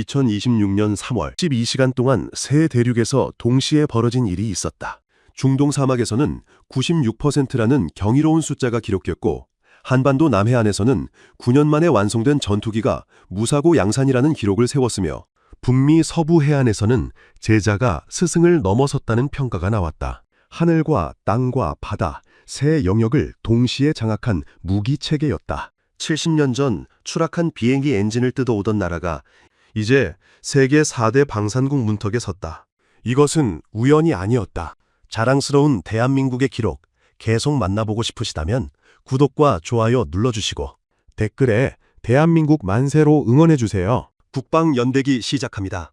2026년 3월 12시간 동안 세 대륙에서 동시에 벌어진 일이 있었다. 중동 사막에서는 96%라는 경이로운 숫자가 기록됐고, 한반도 남해안에서는 9년 만에 완성된 전투기가 무사고 양산이라는 기록을 세웠으며, 북미 서부 해안에서는 제자가 스승을 넘어섰다는 평가가 나왔다. 하늘과 땅과 바다, 세 영역을 동시에 장악한 무기체계였다. 70년 전 추락한 비행기 엔진을 뜯어오던 나라가 이제 세계 4대 방산국 문턱에 섰다. 이것은 우연이 아니었다. 자랑스러운 대한민국의 기록 계속 만나보고 싶으시다면 구독과 좋아요 눌러주시고 댓글에 대한민국 만세로 응원해주세요. 국방연대기 시작합니다.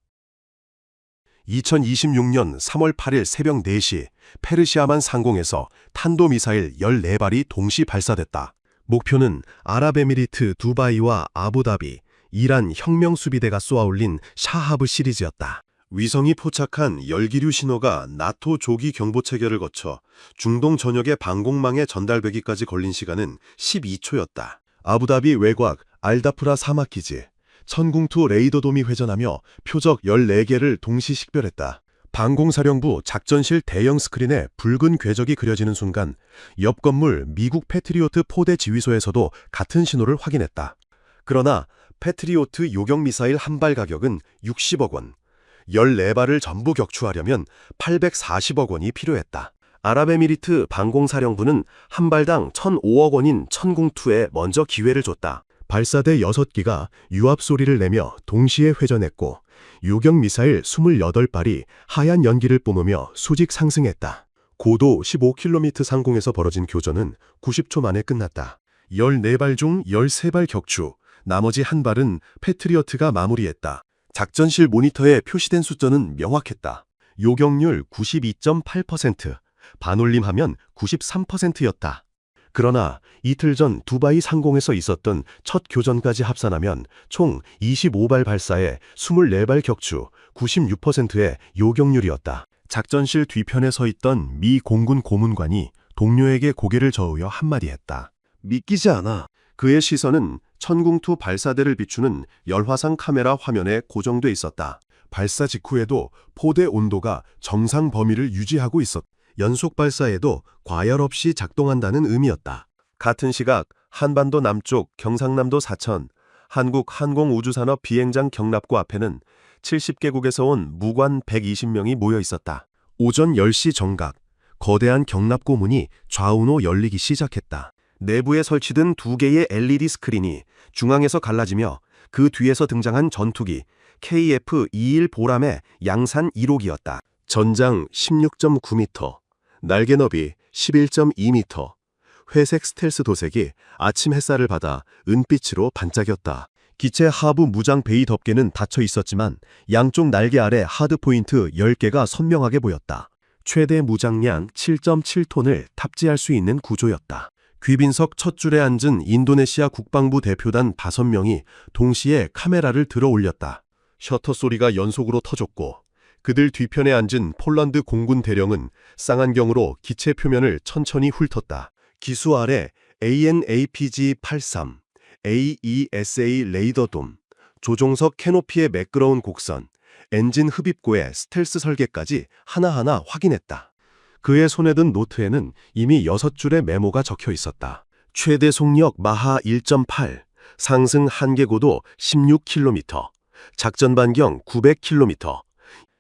2026년 3월 8일 새벽 4시 페르시아만 상공에서 탄도미사일 14발이 동시 발사됐다. 목표는 아랍에미리트 두바이와 아부다비, 이란 혁명수비대가 쏘아올린 샤하브 시리즈였다. 위성이 포착한 열기류 신호가 나토 조기 경보체계를 거쳐 중동 전역의 방공망에 전달되기까지 걸린 시간은 12초였다. 아부다비 외곽 알다프라 사막기지, 천궁투 레이더돔이 회전하며 표적 14개를 동시 식별했다. 방공사령부 작전실 대형 스크린에 붉은 궤적이 그려지는 순간 옆 건물 미국 패트리오트 포대 지휘소에서도 같은 신호를 확인했다. 그러나 패트리오트 요격미사일 한 발 가격은 60억 원, 14발을 전부 격추하려면 840억 원이 필요했다. 아랍에미리트 방공사령부는 한 발당 1,005억 원인 천궁2에 먼저 기회를 줬다. 발사대 6기가 유압 소리를 내며 동시에 회전했고 요격미사일 28발이 하얀 연기를 뿜으며 수직 상승했다. 고도 15km 상공에서 벌어진 교전은 90초 만에 끝났다. 14발 중 13발 격추, 나머지 한 발은 패트리어트가 마무리했다. 작전실 모니터에 표시된 숫자는 명확했다. 요격률 92.8%, 반올림하면 93%였다. 그러나 이틀 전 두바이 상공에서 있었던 첫 교전까지 합산하면 총 25발 발사에 24발 격추, 96%의 요격률이었다. 작전실 뒤편에 서 있던 미 공군 고문관이 동료에게 고개를 저으며 한마디 했다. 믿기지 않아. 그의 시선은 천궁2 발사대를 비추는 열화상 카메라 화면에 고정돼 있었다. 발사 직후에도 포대 온도가 정상 범위를 유지하고 있었다. 연속 발사에도 과열 없이 작동한다는 의미였다. 같은 시각 한반도 남쪽 경상남도 사천 한국항공우주산업 비행장 경납고 앞에는 70개국에서 온 무관 120명이 모여 있었다. 오전 10시 정각, 거대한 경납고 문이 좌우로 열리기 시작했다. 내부에 설치된 2개의 LED 스크린이 중앙에서 갈라지며 그 뒤에서 등장한 전투기 KF-21 보람의 양산 1호기였다. 전장 16.9m, 날개 너비 11.2m, 회색 스텔스 도색이 아침 햇살을 받아 은빛으로 반짝였다. 기체 하부 무장 베이 덮개는 닫혀 있었지만 양쪽 날개 아래 하드포인트 10개가 선명하게 보였다. 최대 무장량 7.7톤을 탑재할 수 있는 구조였다. 귀빈석 첫 줄에 앉은 인도네시아 국방부 대표단 5명이 동시에 카메라를 들어 올렸다. 셔터 소리가 연속으로 터졌고 그들 뒤편에 앉은 폴란드 공군 대령은 쌍안경으로 기체 표면을 천천히 훑었다. 기수 아래 AN/APG-83, AESA 레이더돔, 조종석 캐노피의 매끄러운 곡선, 엔진 흡입구의 스텔스 설계까지 하나하나 확인했다. 그의 손에 든 노트에는 이미 6줄의 메모가 적혀 있었다. 최대 속력 마하 1.8, 상승 한계고도 16km, 작전 반경 900km.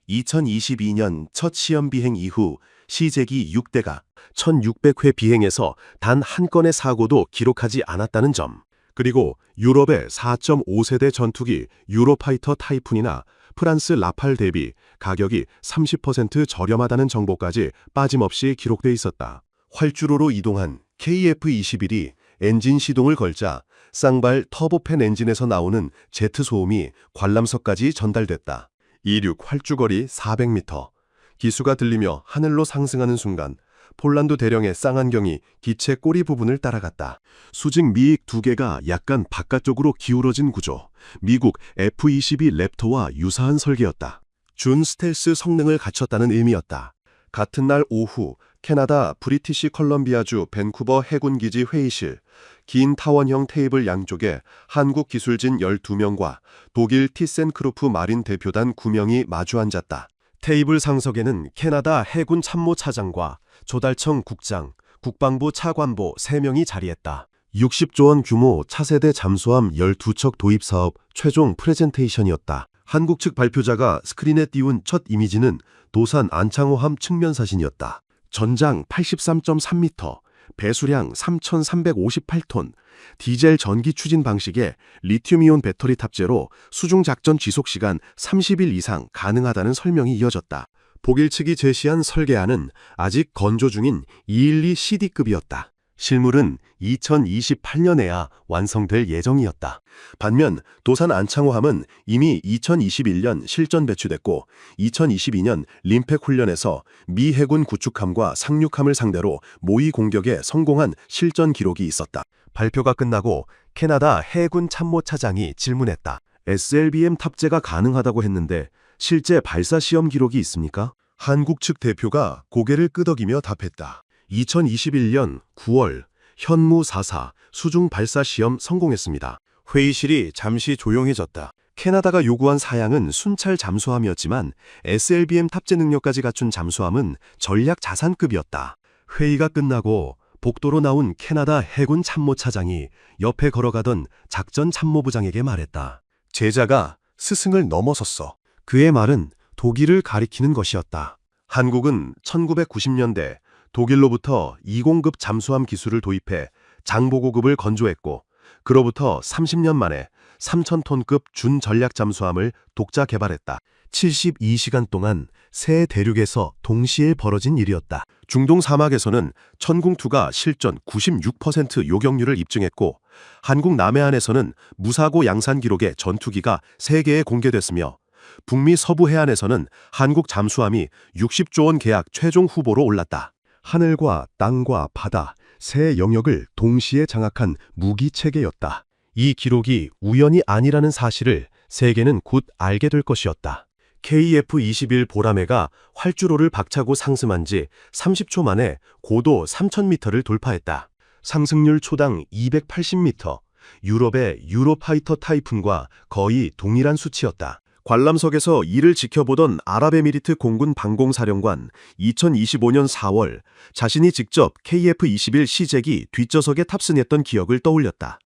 2022년 첫 시험 비행 이후 시제기 6대가 1600회 비행에서 단 한 건의 사고도 기록하지 않았다는 점, 그리고 유럽의 4.5세대 전투기 유로파이터 타이푼이나 프랑스 라팔 대비 가격이 30% 저렴하다는 정보까지 빠짐없이 기록돼 있었다. 활주로로 이동한 KF-21이 엔진 시동을 걸자 쌍발 터보팬 엔진에서 나오는 제트 소음이 관람석까지 전달됐다. 이륙 활주거리 400m, 기수가 들리며 하늘로 상승하는 순간 폴란드 대령의 쌍안경이 기체 꼬리 부분을 따라갔다. 수직 미익 2개가 약간 바깥쪽으로 기울어진 구조, 미국 F-22 랩터와 유사한 설계였다. 준 스텔스 성능을 갖췄다는 의미였다. 같은 날 오후 캐나다 브리티시 컬럼비아주 밴쿠버 해군기지 회의실, 긴 타원형 테이블 양쪽에 한국 기술진 12명과 독일 티센크루프 마린 대표단 9명이 마주 앉았다. 테이블 상석에는 캐나다 해군 참모차장과 조달청 국장, 국방부 차관보 3명이 자리했다. 60조 원 규모 차세대 잠수함 12척 도입 사업 최종 프레젠테이션이었다. 한국 측 발표자가 스크린에 띄운 첫 이미지는 도산 안창호함 측면 사진이었다. 전장 83.3m, 배수량 3,358톤, 디젤 전기 추진 방식에 리튬이온 배터리 탑재로 수중 작전 지속 시간 30일 이상 가능하다는 설명이 이어졌다. 독일 측이 제시한 설계안은 아직 건조 중인 212CD급이었다. 실물은 2028년에야 완성될 예정이었다. 반면 도산 안창호함은 이미 2021년 실전 배치됐고 2022년 림팩 훈련에서 미 해군 구축함과 상륙함을 상대로 모의 공격에 성공한 실전 기록이 있었다. 발표가 끝나고 캐나다 해군 참모차장이 질문했다. SLBM 탑재가 가능하다고 했는데 실제 발사 시험 기록이 있습니까? 한국 측 대표가 고개를 끄덕이며 답했다. 2021년 9월 현무 4사 수중 발사 시험 성공했습니다. 회의실이 잠시 조용해졌다. 캐나다가 요구한 사양은 순찰 잠수함이었지만 SLBM 탑재 능력까지 갖춘 잠수함은 전략 자산급이었다. 회의가 끝나고 복도로 나온 캐나다 해군 참모차장이 옆에 걸어가던 작전 참모부장에게 말했다. 제자가 스승을 넘어섰어. 그의 말은 독일을 가리키는 것이었다. 한국은 1990년대 독일로부터 20급 잠수함 기술을 도입해 장보고급을 건조했고 그로부터 30년 만에 3,000톤급 준전략 잠수함을 독자 개발했다. 72시간 동안 세 대륙에서 동시에 벌어진 일이었다. 중동 사막에서는 천궁2가 실전 96% 요격률을 입증했고 한국 남해안에서는 무사고 양산 기록의 전투기가 3개에 공개됐으며 북미 서부 해안에서는 한국 잠수함이 60조 원 계약 최종 후보로 올랐다. 하늘과 땅과 바다, 세 영역을 동시에 장악한 무기 체계였다. 이 기록이 우연이 아니라는 사실을 세계는 곧 알게 될 것이었다. KF-21 보라매가 활주로를 박차고 상승한 지 30초 만에 고도 3,000m를 돌파했다. 상승률 초당 280m, 유럽의 유로파이터 타이푼과 거의 동일한 수치였다. 관람석에서 이를 지켜보던 아랍에미리트 공군 방공사령관 2025년 4월 자신이 직접 KF-21 시제기 뒷좌석에 탑승했던 기억을 떠올렸다.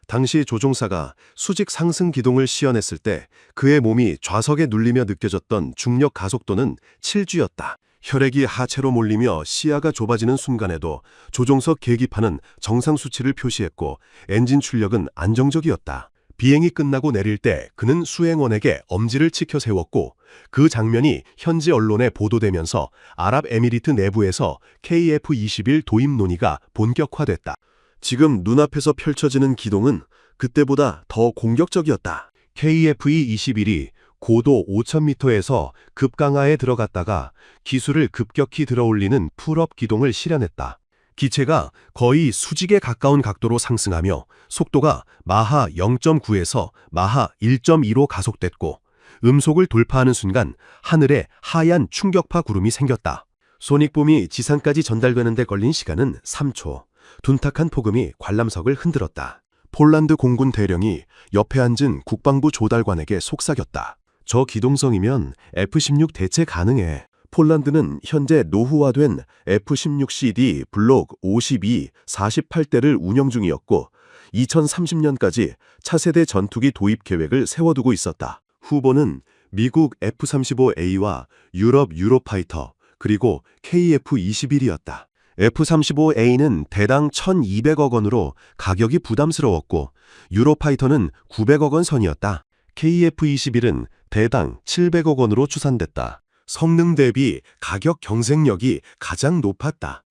당시 조종사가 수직 상승 기동을 시연했을 때 그의 몸이 좌석에 눌리며 느껴졌던 중력 가속도는 7G였다. 혈액이 하체로 몰리며 시야가 좁아지는 순간에도 조종석 계기판은 정상 수치를 표시했고 엔진 출력은 안정적이었다. 비행이 끝나고 내릴 때 그는 수행원에게 엄지를 치켜 세웠고 그 장면이 현지 언론에 보도되면서 아랍에미리트 내부에서 KF-21 도입 논의가 본격화됐다. 지금 눈앞에서 펼쳐지는 기동은 그때보다 더 공격적이었다. KF-21이 고도 5,000m에서 급강하에 들어갔다가 기술을 급격히 들어올리는 풀업 기동을 실현했다. 기체가 거의 수직에 가까운 각도로 상승하며 속도가 마하 0.9에서 마하 1.2로 가속됐고 음속을 돌파하는 순간 하늘에 하얀 충격파 구름이 생겼다. 소닉붐이 지상까지 전달되는 데 걸린 시간은 3초. 둔탁한 폭음이 관람석을 흔들었다. 폴란드 공군 대령이 옆에 앉은 국방부 조달관에게 속삭였다. 저 기동성이면 F-16 대체 가능해. 폴란드는 현재 노후화된 F-16CD 블록 52, 48대를 운영 중이었고 2030년까지 차세대 전투기 도입 계획을 세워두고 있었다. 후보는 미국 F-35A와 유럽 유로파이터 그리고 KF-21이었다. F-35A는 대당 1,200억 원으로 가격이 부담스러웠고 유로파이터는 900억 원 선이었다. KF-21은 대당 700억 원으로 추산됐다. 성능 대비 가격 경쟁력이 가장 높았다.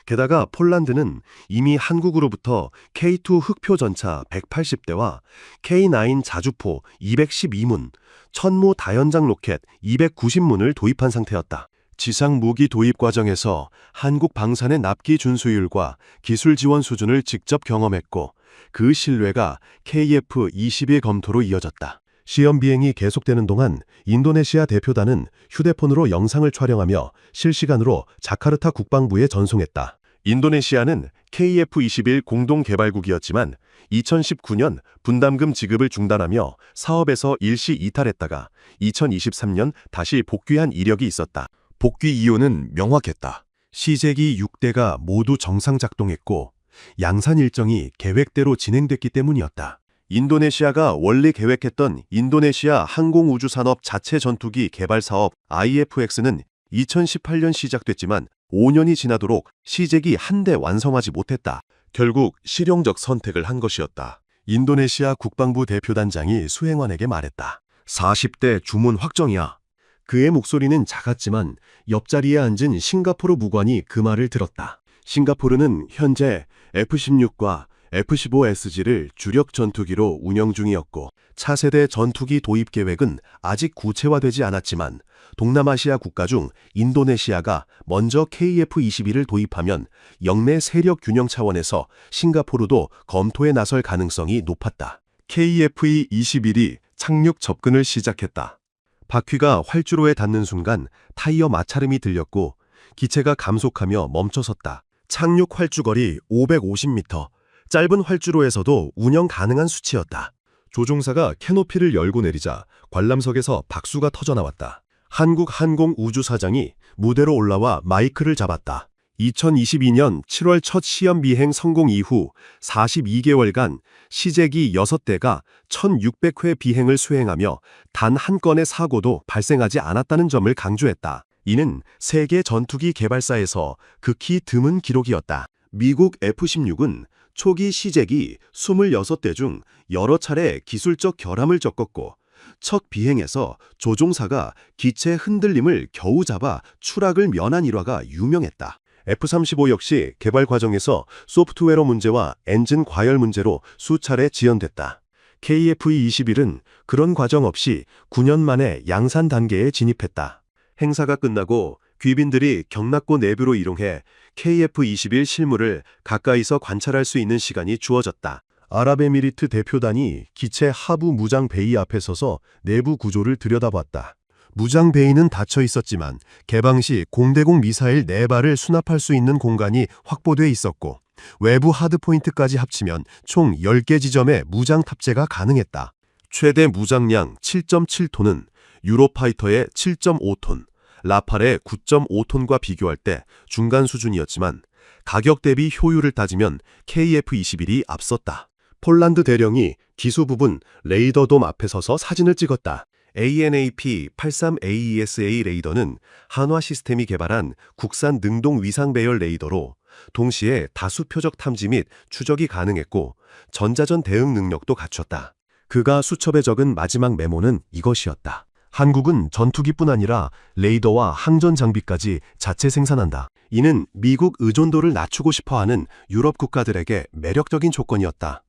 게다가 폴란드는 이미 한국으로부터 K2 흑표 전차 180대와 K9 자주포 212문, 천무 다연장 로켓 290문을 도입한 상태였다. 지상 무기 도입 과정에서 한국 방산의 납기 준수율과 기술 지원 수준을 직접 경험했고 그 신뢰가 KF-21 검토로 이어졌다. 시험 비행이 계속되는 동안 인도네시아 대표단은 휴대폰으로 영상을 촬영하며 실시간으로 자카르타 국방부에 전송했다. 인도네시아는 KF-21 공동개발국이었지만 2019년 분담금 지급을 중단하며 사업에서 일시 이탈했다가 2023년 다시 복귀한 이력이 있었다. 복귀 이유는 명확했다. 시제기 6대가 모두 정상 작동했고 양산 일정이 계획대로 진행됐기 때문이었다. 인도네시아가 원래 계획했던 인도네시아 항공우주산업 자체 전투기 개발 사업 IFX는 2018년 시작됐지만 5년이 지나도록 시제기 한 대 완성하지 못했다. 결국 실용적 선택을 한 것이었다. 인도네시아 국방부 대표단장이 수행원에게 말했다. 40대 주문 확정이야. 그의 목소리는 작았지만 옆자리에 앉은 싱가포르 무관이 그 말을 들었다. 싱가포르는 현재 F-16과 F-15SG를 주력 전투기로 운영 중이었고 차세대 전투기 도입 계획은 아직 구체화되지 않았지만 동남아시아 국가 중 인도네시아가 먼저 KF-21을 도입하면 영내 세력 균형 차원에서 싱가포르도 검토에 나설 가능성이 높았다. KF-21이 착륙 접근을 시작했다. 바퀴가 활주로에 닿는 순간 타이어 마찰음이 들렸고 기체가 감속하며 멈춰섰다. 착륙 활주거리 550m, 짧은 활주로에서도 운영 가능한 수치였다. 조종사가 캐노피를 열고 내리자 관람석에서 박수가 터져나왔다. 한국항공우주사장이 무대로 올라와 마이크를 잡았다. 2022년 7월 첫 시험 비행 성공 이후 42개월간 시제기 6대가 1600회 비행을 수행하며 단 한 건의 사고도 발생하지 않았다는 점을 강조했다. 이는 세계 전투기 개발사에서 극히 드문 기록이었다. 미국 F-16은 초기 시제기 26대 중 여러 차례 기술적 결함을 겪었고 첫 비행에서 조종사가 기체 흔들림을 겨우 잡아 추락을 면한 일화가 유명했다. F-35 역시 개발 과정에서 소프트웨어 문제와 엔진 과열 문제로 수차례 지연됐다. KF-21은 그런 과정 없이 9년 만에 양산 단계에 진입했다. 행사가 끝나고 귀빈들이 경납고 내부로 이동해 KF-21 실물을 가까이서 관찰할 수 있는 시간이 주어졌다. 아랍에미리트 대표단이 기체 하부 무장 베이 앞에 서서 내부 구조를 들여다봤다. 무장 베이는 닫혀 있었지만 개방 시 공대공 미사일 4발을 수납할 수 있는 공간이 확보돼 있었고 외부 하드포인트까지 합치면 총 10개 지점에 무장 탑재가 가능했다. 최대 무장량 7.7톤은 유로파이터의 7.5톤, 라팔의 9.5톤과 비교할 때 중간 수준이었지만 가격 대비 효율을 따지면 KF-21이 앞섰다. 폴란드 대령이 기수 부분 레이더돔 앞에 서서 사진을 찍었다. ANAP-83AESA 레이더는 한화 시스템이 개발한 국산 능동 위상 배열 레이더로 동시에 다수 표적 탐지 및 추적이 가능했고 전자전 대응 능력도 갖췄다. 그가 수첩에 적은 마지막 메모는 이것이었다. 한국은 전투기뿐 아니라 레이더와 항전 장비까지 자체 생산한다. 이는 미국 의존도를 낮추고 싶어하는 유럽 국가들에게 매력적인 조건이었다.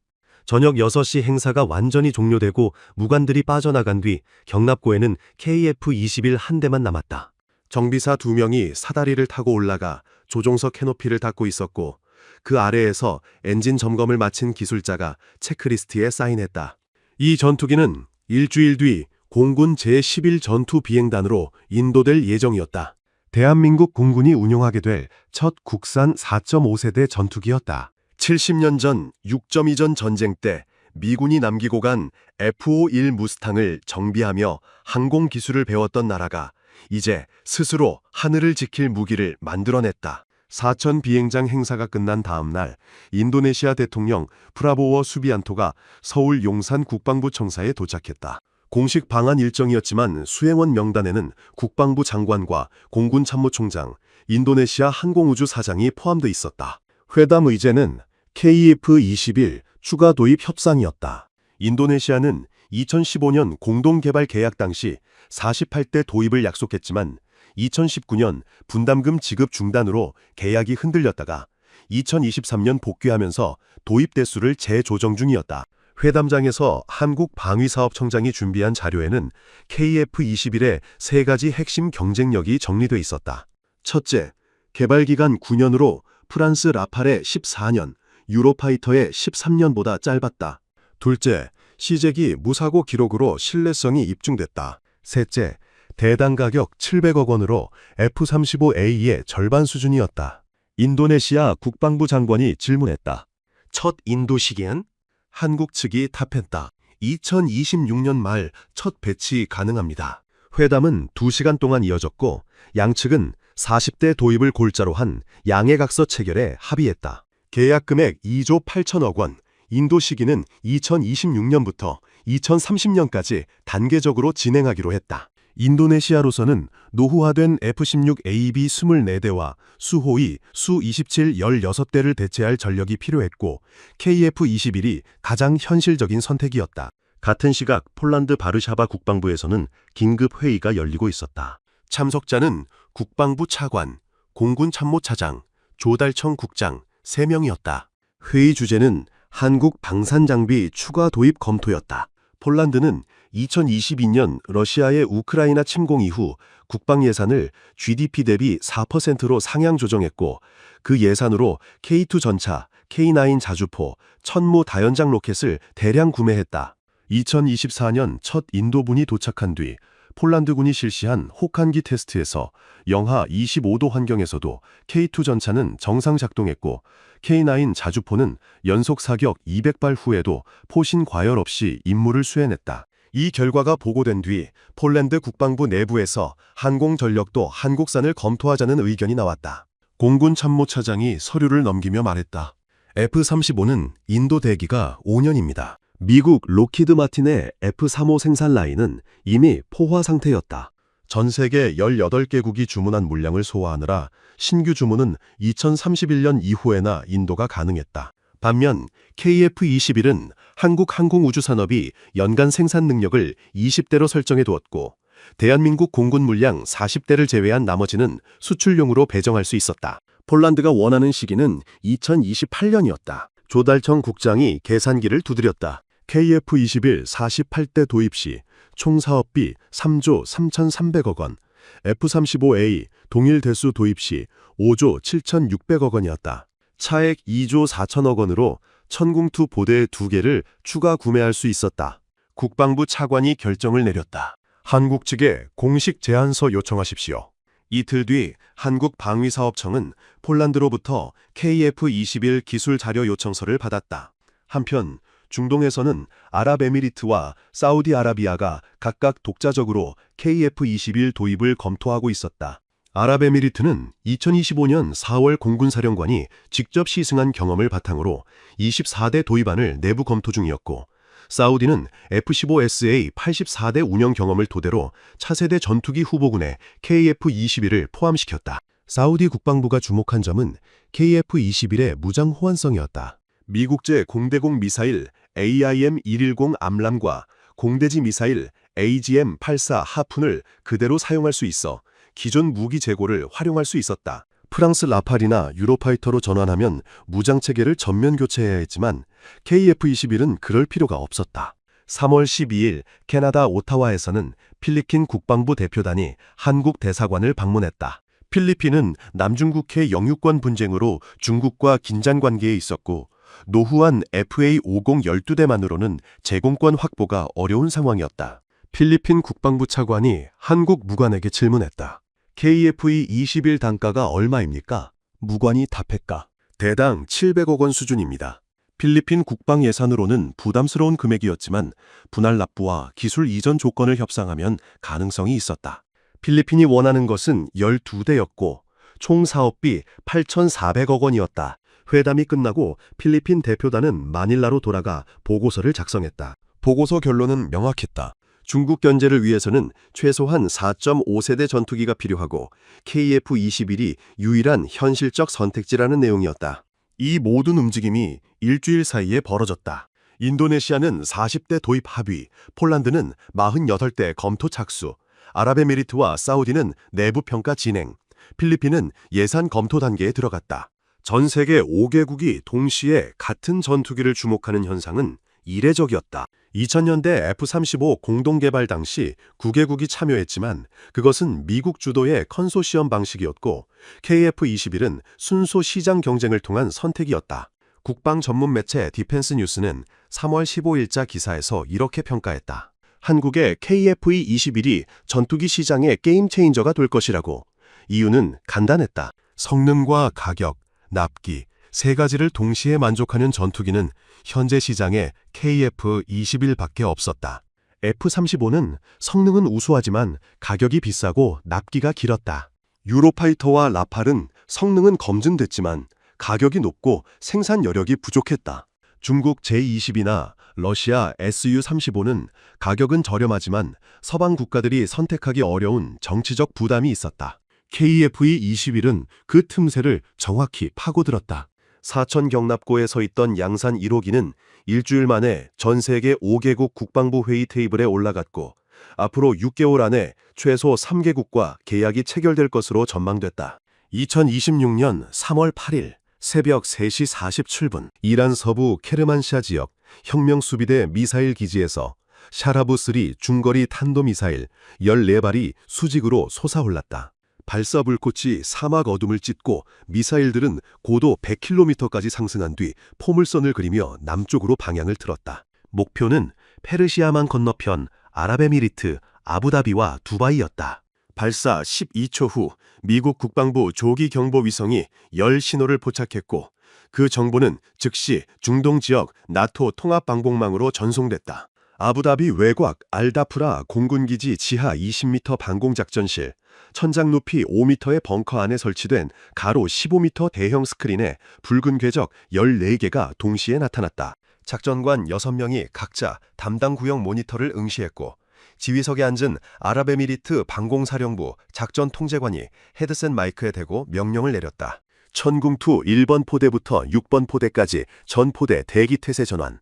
저녁 6시 행사가 완전히 종료되고 무관들이 빠져나간 뒤 경납고에는 KF-21 한 대만 남았다. 정비사 2명이 사다리를 타고 올라가 조종석 캐노피를 닫고 있었고 그 아래에서 엔진 점검을 마친 기술자가 체크리스트에 사인했다. 이 전투기는 일주일 뒤 공군 제11 전투 비행단으로 인도될 예정이었다. 대한민국 공군이 운용하게 될 첫 국산 4.5세대 전투기였다. 70년 전 6.2전 전쟁 때 미군이 남기고 간 F-51 무스탕을 정비하며 항공 기술을 배웠던 나라가 이제 스스로 하늘을 지킬 무기를 만들어냈다. 사천 비행장 행사가 끝난 다음 날 인도네시아 대통령 프라보워 수비안토가 서울 용산 국방부 청사에 도착했다. 공식 방한 일정이었지만 수행원 명단에는 국방부 장관과 공군 참모총장, 인도네시아 항공우주 사장이 포함돼 있었다. 회담 의제는 KF-21 추가 도입 협상이었다. 인도네시아는 2015년 공동개발 계약 당시 48대 도입을 약속했지만 2019년 분담금 지급 중단으로 계약이 흔들렸다가 2023년 복귀하면서 도입 대수를 재조정 중이었다. 회담장에서 한국방위사업청장이 준비한 자료에는 KF-21의 3가지 핵심 경쟁력이 정리돼 있었다. 첫째, 개발기간 9년으로 프랑스 라팔의 14년, 유로파이터의 13년보다 짧았다. 둘째, 시제기 무사고 기록으로 신뢰성이 입증됐다. 셋째, 대당 가격 700억 원으로 F-35A의 절반 수준이었다. 인도네시아 국방부 장관이 질문했다. 첫 인도 시기엔? 한국 측이 답했다. 2026년 말 첫 배치 가능합니다. 회담은 2시간 동안 이어졌고 양측은 40대 도입을 골자로 한 양해각서 체결에 합의했다. 계약 금액 2조 8천억 원, 인도 시기는 2026년부터 2030년까지 단계적으로 진행하기로 했다. 인도네시아로서는 노후화된 F-16AB 24대와 수호위 수-27 16대를 대체할 전력이 필요했고 KF-21이 가장 현실적인 선택이었다. 같은 시각 폴란드 바르샤바 국방부에서는 긴급 회의가 열리고 있었다. 참석자는 국방부 차관, 공군 참모차장, 조달청 국장 3명이었다. 회의 주제는 한국 방산장비 추가 도입 검토였다. 폴란드는 2022년 러시아의 우크라이나 침공 이후 국방 예산을 GDP 대비 4%로 상향 조정했고 그 예산으로 K2 전차, K9 자주포, 천무 다연장 로켓을 대량 구매했다. 2024년 첫 인도군이 도착한 뒤 폴란드군이 실시한 혹한기 테스트에서 영하 25도 환경에서도 K2 전차는 정상 작동했고 K9 자주포는 연속 사격 200발 후에도 포신 과열 없이 임무를 수행했다. 이 결과가 보고된 뒤 폴란드 국방부 내부에서 항공 전력도 한국산을 검토하자는 의견이 나왔다. 공군 참모차장이 서류를 넘기며 말했다. F-35는 인도 대기가 5년입니다. 미국 로키드 마틴의 F-35 생산 라인은 이미 포화 상태였다. 전 세계 18개국이 주문한 물량을 소화하느라 신규 주문은 2031년 이후에나 인도가 가능했다. 반면 KF-21은 한국 항공우주산업이 연간 생산 능력을 20대로 설정해 두었고 대한민국 공군 물량 40대를 제외한 나머지는 수출용으로 배정할 수 있었다. 폴란드가 원하는 시기는 2028년이었다. 조달청 국장이 계산기를 두드렸다. KF-21 48대 도입 시 총 사업비 3조 3,300억 원, F-35A 동일 대수 도입 시 5조 7,600억 원이었다. 차액 2조 4천억 원으로 천궁2 보대 2개를 추가 구매할 수 있었다. 국방부 차관이 결정을 내렸다. 한국 측에 공식 제안서 요청하십시오. 이틀 뒤 한국방위사업청은 폴란드로부터 KF-21 기술 자료 요청서를 받았다. 한편 중동에서는 아랍에미리트와 사우디아라비아가 각각 독자적으로 KF-21 도입을 검토하고 있었다. 아랍에미리트는 2025년 4월 공군사령관이 직접 시승한 경험을 바탕으로 24대 도입안을 내부 검토 중이었고 사우디는 F-15SA 84대 운영 경험을 토대로 차세대 전투기 후보군에 KF-21을 포함시켰다. 사우디 국방부가 주목한 점은 KF-21의 무장 호환성이었다. 미국제 공대공 미사일 AIM-110 암람과 공대지 미사일 AGM-84 하푼을 그대로 사용할 수 있어 기존 무기 재고를 활용할 수 있었다. 프랑스 라팔이나 유로파이터로 전환하면 무장체계를 전면 교체해야 했지만 KF-21은 그럴 필요가 없었다. 3월 12일 캐나다 오타와에서는 필리핀 국방부 대표단이 한국 대사관을 방문했다. 필리핀은 남중국해 영유권 분쟁으로 중국과 긴장 관계에 있었고 노후한 FA-50 12대만으로는 제공권 확보가 어려운 상황이었다. 필리핀 국방부 차관이 한국 무관에게 질문했다. KF-21 단가가 얼마입니까? 무관이 답했다. 대당 700억 원 수준입니다. 필리핀 국방 예산으로는 부담스러운 금액이었지만 분할 납부와 기술 이전 조건을 협상하면 가능성이 있었다. 필리핀이 원하는 것은 12대였고 총 사업비 8,400억 원이었다. 회담이 끝나고 필리핀 대표단은 마닐라로 돌아가 보고서를 작성했다. 보고서 결론은 명확했다. 중국 견제를 위해서는 최소한 4.5세대 전투기가 필요하고 KF-21이 유일한 현실적 선택지라는 내용이었다. 이 모든 움직임이 일주일 사이에 벌어졌다. 인도네시아는 40대 도입 합의, 폴란드는 48대 검토 착수, 아랍에미리트와 사우디는 내부 평가 진행, 필리핀은 예산 검토 단계에 들어갔다. 전 세계 5개국이 동시에 같은 전투기를 주목하는 현상은 이례적이었다. 2000년대 F-35 공동개발 당시 9개국이 참여했지만 그것은 미국 주도의 컨소시엄 방식이었고 KF-21은 순수 시장 경쟁을 통한 선택이었다. 국방 전문 매체 디펜스 뉴스는 3월 15일자 기사에서 이렇게 평가했다. 한국의 KF-21이 전투기 시장의 게임 체인저가 될 것이라고. 이유는 간단했다. 성능과 가격, 납기, 세 가지를 동시에 만족하는 전투기는 현재 시장에 KF-21밖에 없었다. F-35는 성능은 우수하지만 가격이 비싸고 납기가 길었다. 유로파이터와 라팔은 성능은 검증됐지만 가격이 높고 생산 여력이 부족했다. 중국 J-20이나 러시아 Su-35는 가격은 저렴하지만 서방 국가들이 선택하기 어려운 정치적 부담이 있었다. KF-21은 그 틈새를 정확히 파고들었다. 사천 경납고에 서 있던 양산 1호기는 일주일 만에 전 세계 5개국 국방부 회의 테이블에 올라갔고 앞으로 6개월 안에 최소 3개국과 계약이 체결될 것으로 전망됐다. 2026년 3월 8일 새벽 3시 47분 이란 서부 케르만샤 지역 혁명수비대 미사일 기지에서 샤라브3 중거리 탄도미사일 14발이 수직으로 솟아올랐다. 발사 불꽃이 사막 어둠을 찢고 미사일들은 고도 100km까지 상승한 뒤 포물선을 그리며 남쪽으로 방향을 틀었다. 목표는 페르시아만 건너편 아랍에미리트 아부다비와 두바이였다. 발사 12초 후 미국 국방부 조기 경보 위성이 열 신호를 포착했고 그 정보는 즉시 중동 지역 나토 통합 방공망으로 전송됐다. 아부다비 외곽 알다프라 공군기지 지하 20m 방공작전실, 천장 높이 5m의 벙커 안에 설치된 가로 15m 대형 스크린에 붉은 궤적 14개가 동시에 나타났다. 작전관 6명이 각자 담당 구역 모니터를 응시했고 지휘석에 앉은 아랍에미리트 방공사령부 작전통제관이 헤드셋 마이크에 대고 명령을 내렸다. 천궁투 1번 포대부터 6번 포대까지 전 포대 대기 태세 전환.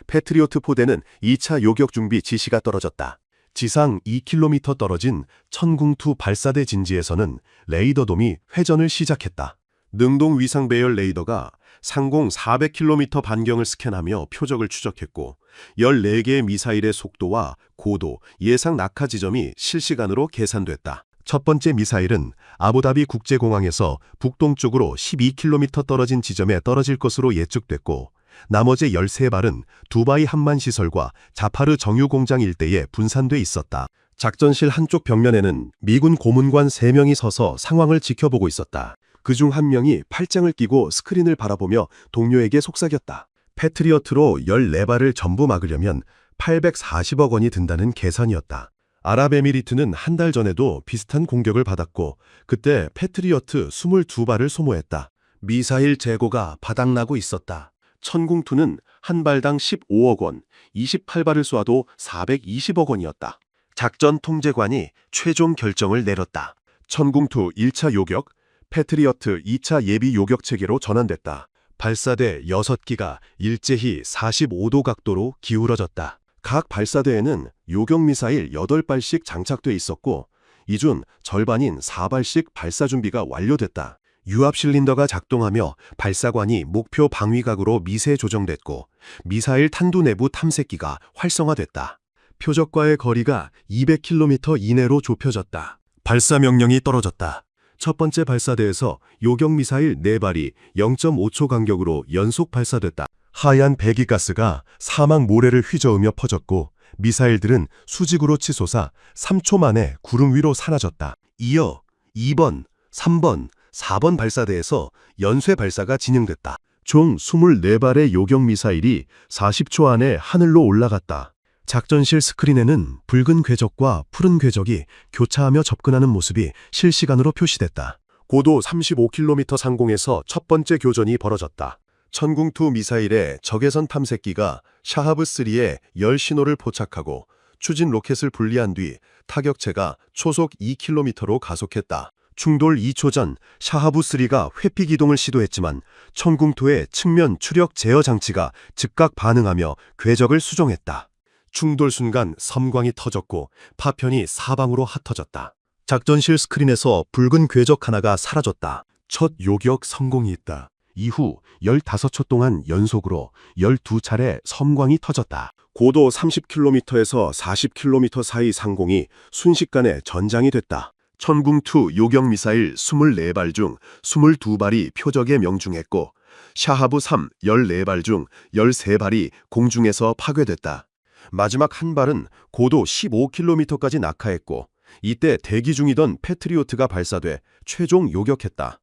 패트리오트 포대는 2차 요격 준비 지시가 떨어졌다. 지상 2km 떨어진 천궁투 발사대 진지에서는 레이더돔이 회전을 시작했다. 능동 위상 배열 레이더가 상공 400km 반경을 스캔하며 표적을 추적했고 14개의 미사일의 속도와 고도, 예상 낙하 지점이 실시간으로 계산됐다. 첫 번째 미사일은 아부다비 국제공항에서 북동쪽으로 12km 떨어진 지점에 떨어질 것으로 예측됐고 나머지 13발은 두바이 함만시설과 자파르 정유공장 일대에 분산돼 있었다. 작전실 한쪽 벽면에는 미군 고문관 3명이 서서 상황을 지켜보고 있었다. 그중 한 명이 팔짱을 끼고 스크린을 바라보며 동료에게 속삭였다. 패트리어트로 14발을 전부 막으려면 840억 원이 든다는 계산이었다. 아랍에미리트는 한 달 전에도 비슷한 공격을 받았고 그때 패트리어트 22발을 소모했다. 미사일 재고가 바닥나고 있었다. 천궁2는 한 발당 15억 원, 28발을 쏘아도 420억 원이었다. 작전 통제관이 최종 결정을 내렸다. 천궁2 1차 요격, 패트리어트 2차 예비 요격 체계로 전환됐다. 발사대 6기가 일제히 45도 각도로 기울어졌다. 각 발사대에는 요격 미사일 8발씩 장착돼 있었고 이 중 절반인 4발씩 발사 준비가 완료됐다. 유압 실린더가 작동하며 발사관이 목표 방위각으로 미세 조정됐고 미사일 탄두 내부 탐색기가 활성화됐다. 표적과의 거리가 200km 이내로 좁혀졌다. 발사 명령이 떨어졌다. 첫 번째 발사대에서 요격 미사일 4발이 0.5초 간격으로 연속 발사됐다. 하얀 배기가스가 사막 모래를 휘저으며 퍼졌고 미사일들은 수직으로 치솟아 3초 만에 구름 위로 사라졌다. 이어 2번, 3번, 4번 발사대에서 연쇄 발사가 진행됐다. 총 24발의 요격 미사일이 40초 안에 하늘로 올라갔다. 작전실 스크린에는 붉은 궤적과 푸른 궤적이 교차하며 접근하는 모습이 실시간으로 표시됐다. 고도 35km 상공에서 첫 번째 교전이 벌어졌다. 천궁2 미사일의 적외선 탐색기가 샤하브3에 열 신호를 포착하고 추진 로켓을 분리한 뒤 타격체가 초속 2km로 가속했다. 충돌 2초 전 샤하브3가 회피 기동을 시도했지만 천궁2의 측면 추력 제어 장치가 즉각 반응하며 궤적을 수정했다. 충돌 순간 섬광이 터졌고 파편이 사방으로 흩어졌다. 작전실 스크린에서 붉은 궤적 하나가 사라졌다. 첫 요격 성공이 있다. 이후 15초 동안 연속으로 12차례 섬광이 터졌다. 고도 30km에서 40km 사이 상공이 순식간에 전장이 됐다. 천궁2 요격 미사일 24발 중 22발이 표적에 명중했고 샤하브3 14발 중 13발이 공중에서 파괴됐다. 마지막 한 발은 고도 15km까지 낙하했고 이때 대기 중이던 패트리오트가 발사돼 최종 요격했다.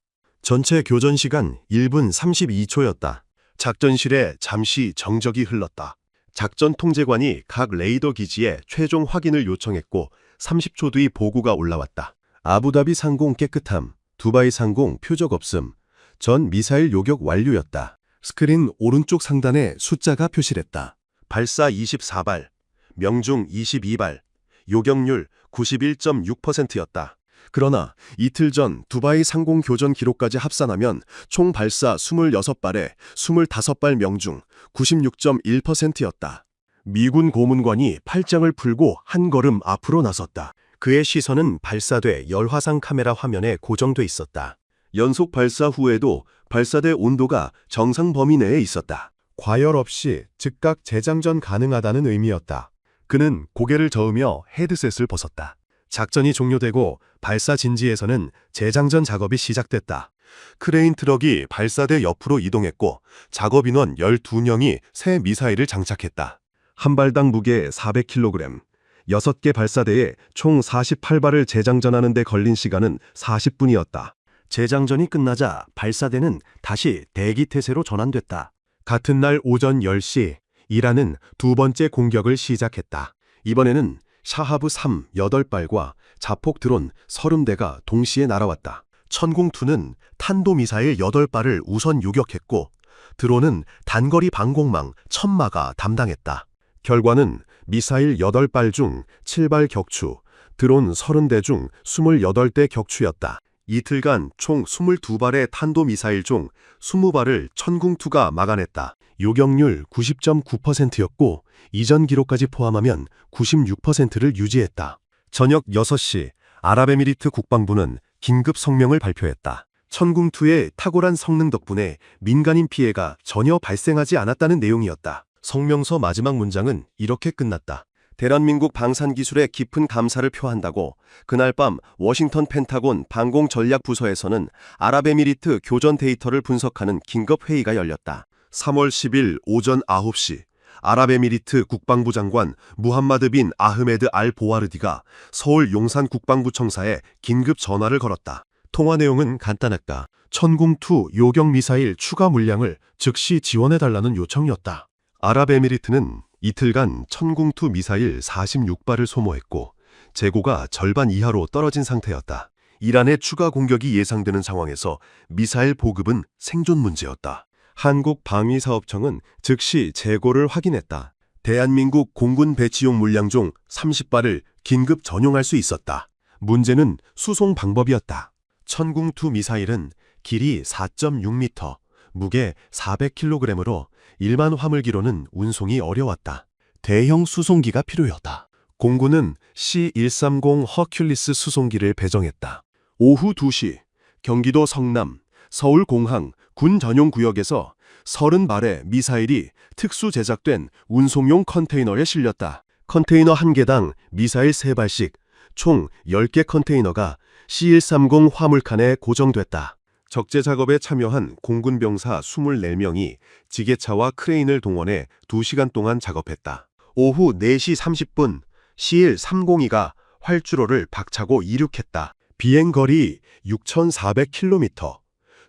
전체 교전 시간 1분 32초였다. 작전실에 잠시 정적이 흘렀다. 작전 통제관이 각 레이더 기지에 최종 확인을 요청했고 30초 뒤 보고가 올라왔다. 아부다비 상공 깨끗함, 두바이 상공 표적 없음, 전 미사일 요격 완료였다. 스크린 오른쪽 상단에 숫자가 표시됐다. 발사 24발, 명중 22발, 요격률 91.6%였다. 그러나 이틀 전 두바이 상공 교전 기록까지 합산하면 총 발사 26발에 25발 명중 96.1%였다. 미군 고문관이 팔짱을 풀고 한 걸음 앞으로 나섰다. 그의 시선은 발사대 열화상 카메라 화면에 고정돼 있었다. 연속 발사 후에도 발사대 온도가 정상 범위 내에 있었다. 과열 없이 즉각 재장전 가능하다는 의미였다. 그는 고개를 저으며 헤드셋을 벗었다. 작전이 종료되고 발사 진지에서는 재장전 작업이 시작됐다. 크레인 트럭이 발사대 옆으로 이동했고 작업 인원 12명이 새 미사일을 장착했다. 한 발당 무게 400kg, 6개 발사대에 총 48발을 재장전하는 데 걸린 시간은 40분이었다. 재장전이 끝나자 발사대는 다시 대기 태세로 전환됐다. 같은 날 오전 10시, 이란은 두 번째 공격을 시작했다. 이번에는 샤하브 3 8발과 자폭 드론 30대가 동시에 날아왔다. 천궁2는 탄도미사일 8발을 우선 요격했고 드론은 단거리 방공망 천마가 담당했다. 결과는 미사일 8발 중 7발 격추, 드론 30대 중 28대 격추였다. 이틀간 총 22발의 탄도미사일 중 20발을 천궁2가 막아냈다. 요격률 90.9%였고 이전 기록까지 포함하면 96%를 유지했다. 저녁 6시 아랍에미리트 국방부는 긴급 성명을 발표했다. 천궁2의 탁월한 성능 덕분에 민간인 피해가 전혀 발생하지 않았다는 내용이었다. 성명서 마지막 문장은 이렇게 끝났다. 대한민국 방산기술에 깊은 감사를 표한다고 그날 밤 워싱턴 펜타곤 방공전략부서에서는 아랍에미리트 교전 데이터를 분석하는 긴급회의가 열렸다. 3월 10일 오전 9시 아랍에미리트 국방부 장관 무함마드 빈 아흐메드 알 보아르디가 서울 용산 국방부청사에 긴급 전화를 걸었다. 통화 내용은 간단했다. 천궁2 요격 미사일 추가 물량을 즉시 지원해달라는 요청이었다. 아랍에미리트는 이틀간 천궁2 미사일 46발을 소모했고 재고가 절반 이하로 떨어진 상태였다. 이란의 추가 공격이 예상되는 상황에서 미사일 보급은 생존 문제였다. 한국방위사업청은 즉시 재고를 확인했다. 대한민국 공군 배치용 물량 중 30발을 긴급 전용할 수 있었다. 문제는 수송 방법이었다. 천궁2 미사일은 길이 4.6m, 무게 400kg으로 일반 화물기로는 운송이 어려웠다. 대형 수송기가 필요했다. 공군은 C-130 허큘리스 수송기를 배정했다. 오후 2시 경기도 성남, 서울공항 군 전용 구역에서 30발의 미사일이 특수 제작된 운송용 컨테이너에 실렸다. 컨테이너 한 개당 미사일 3발씩 총 10개 컨테이너가 C-130 화물칸에 고정됐다. 적재 작업에 참여한 공군 병사 24명이 지게차와 크레인을 동원해 2시간 동안 작업했다. 오후 4시 30분 C-130가 활주로를 박차고 이륙했다. 비행거리 6,400km.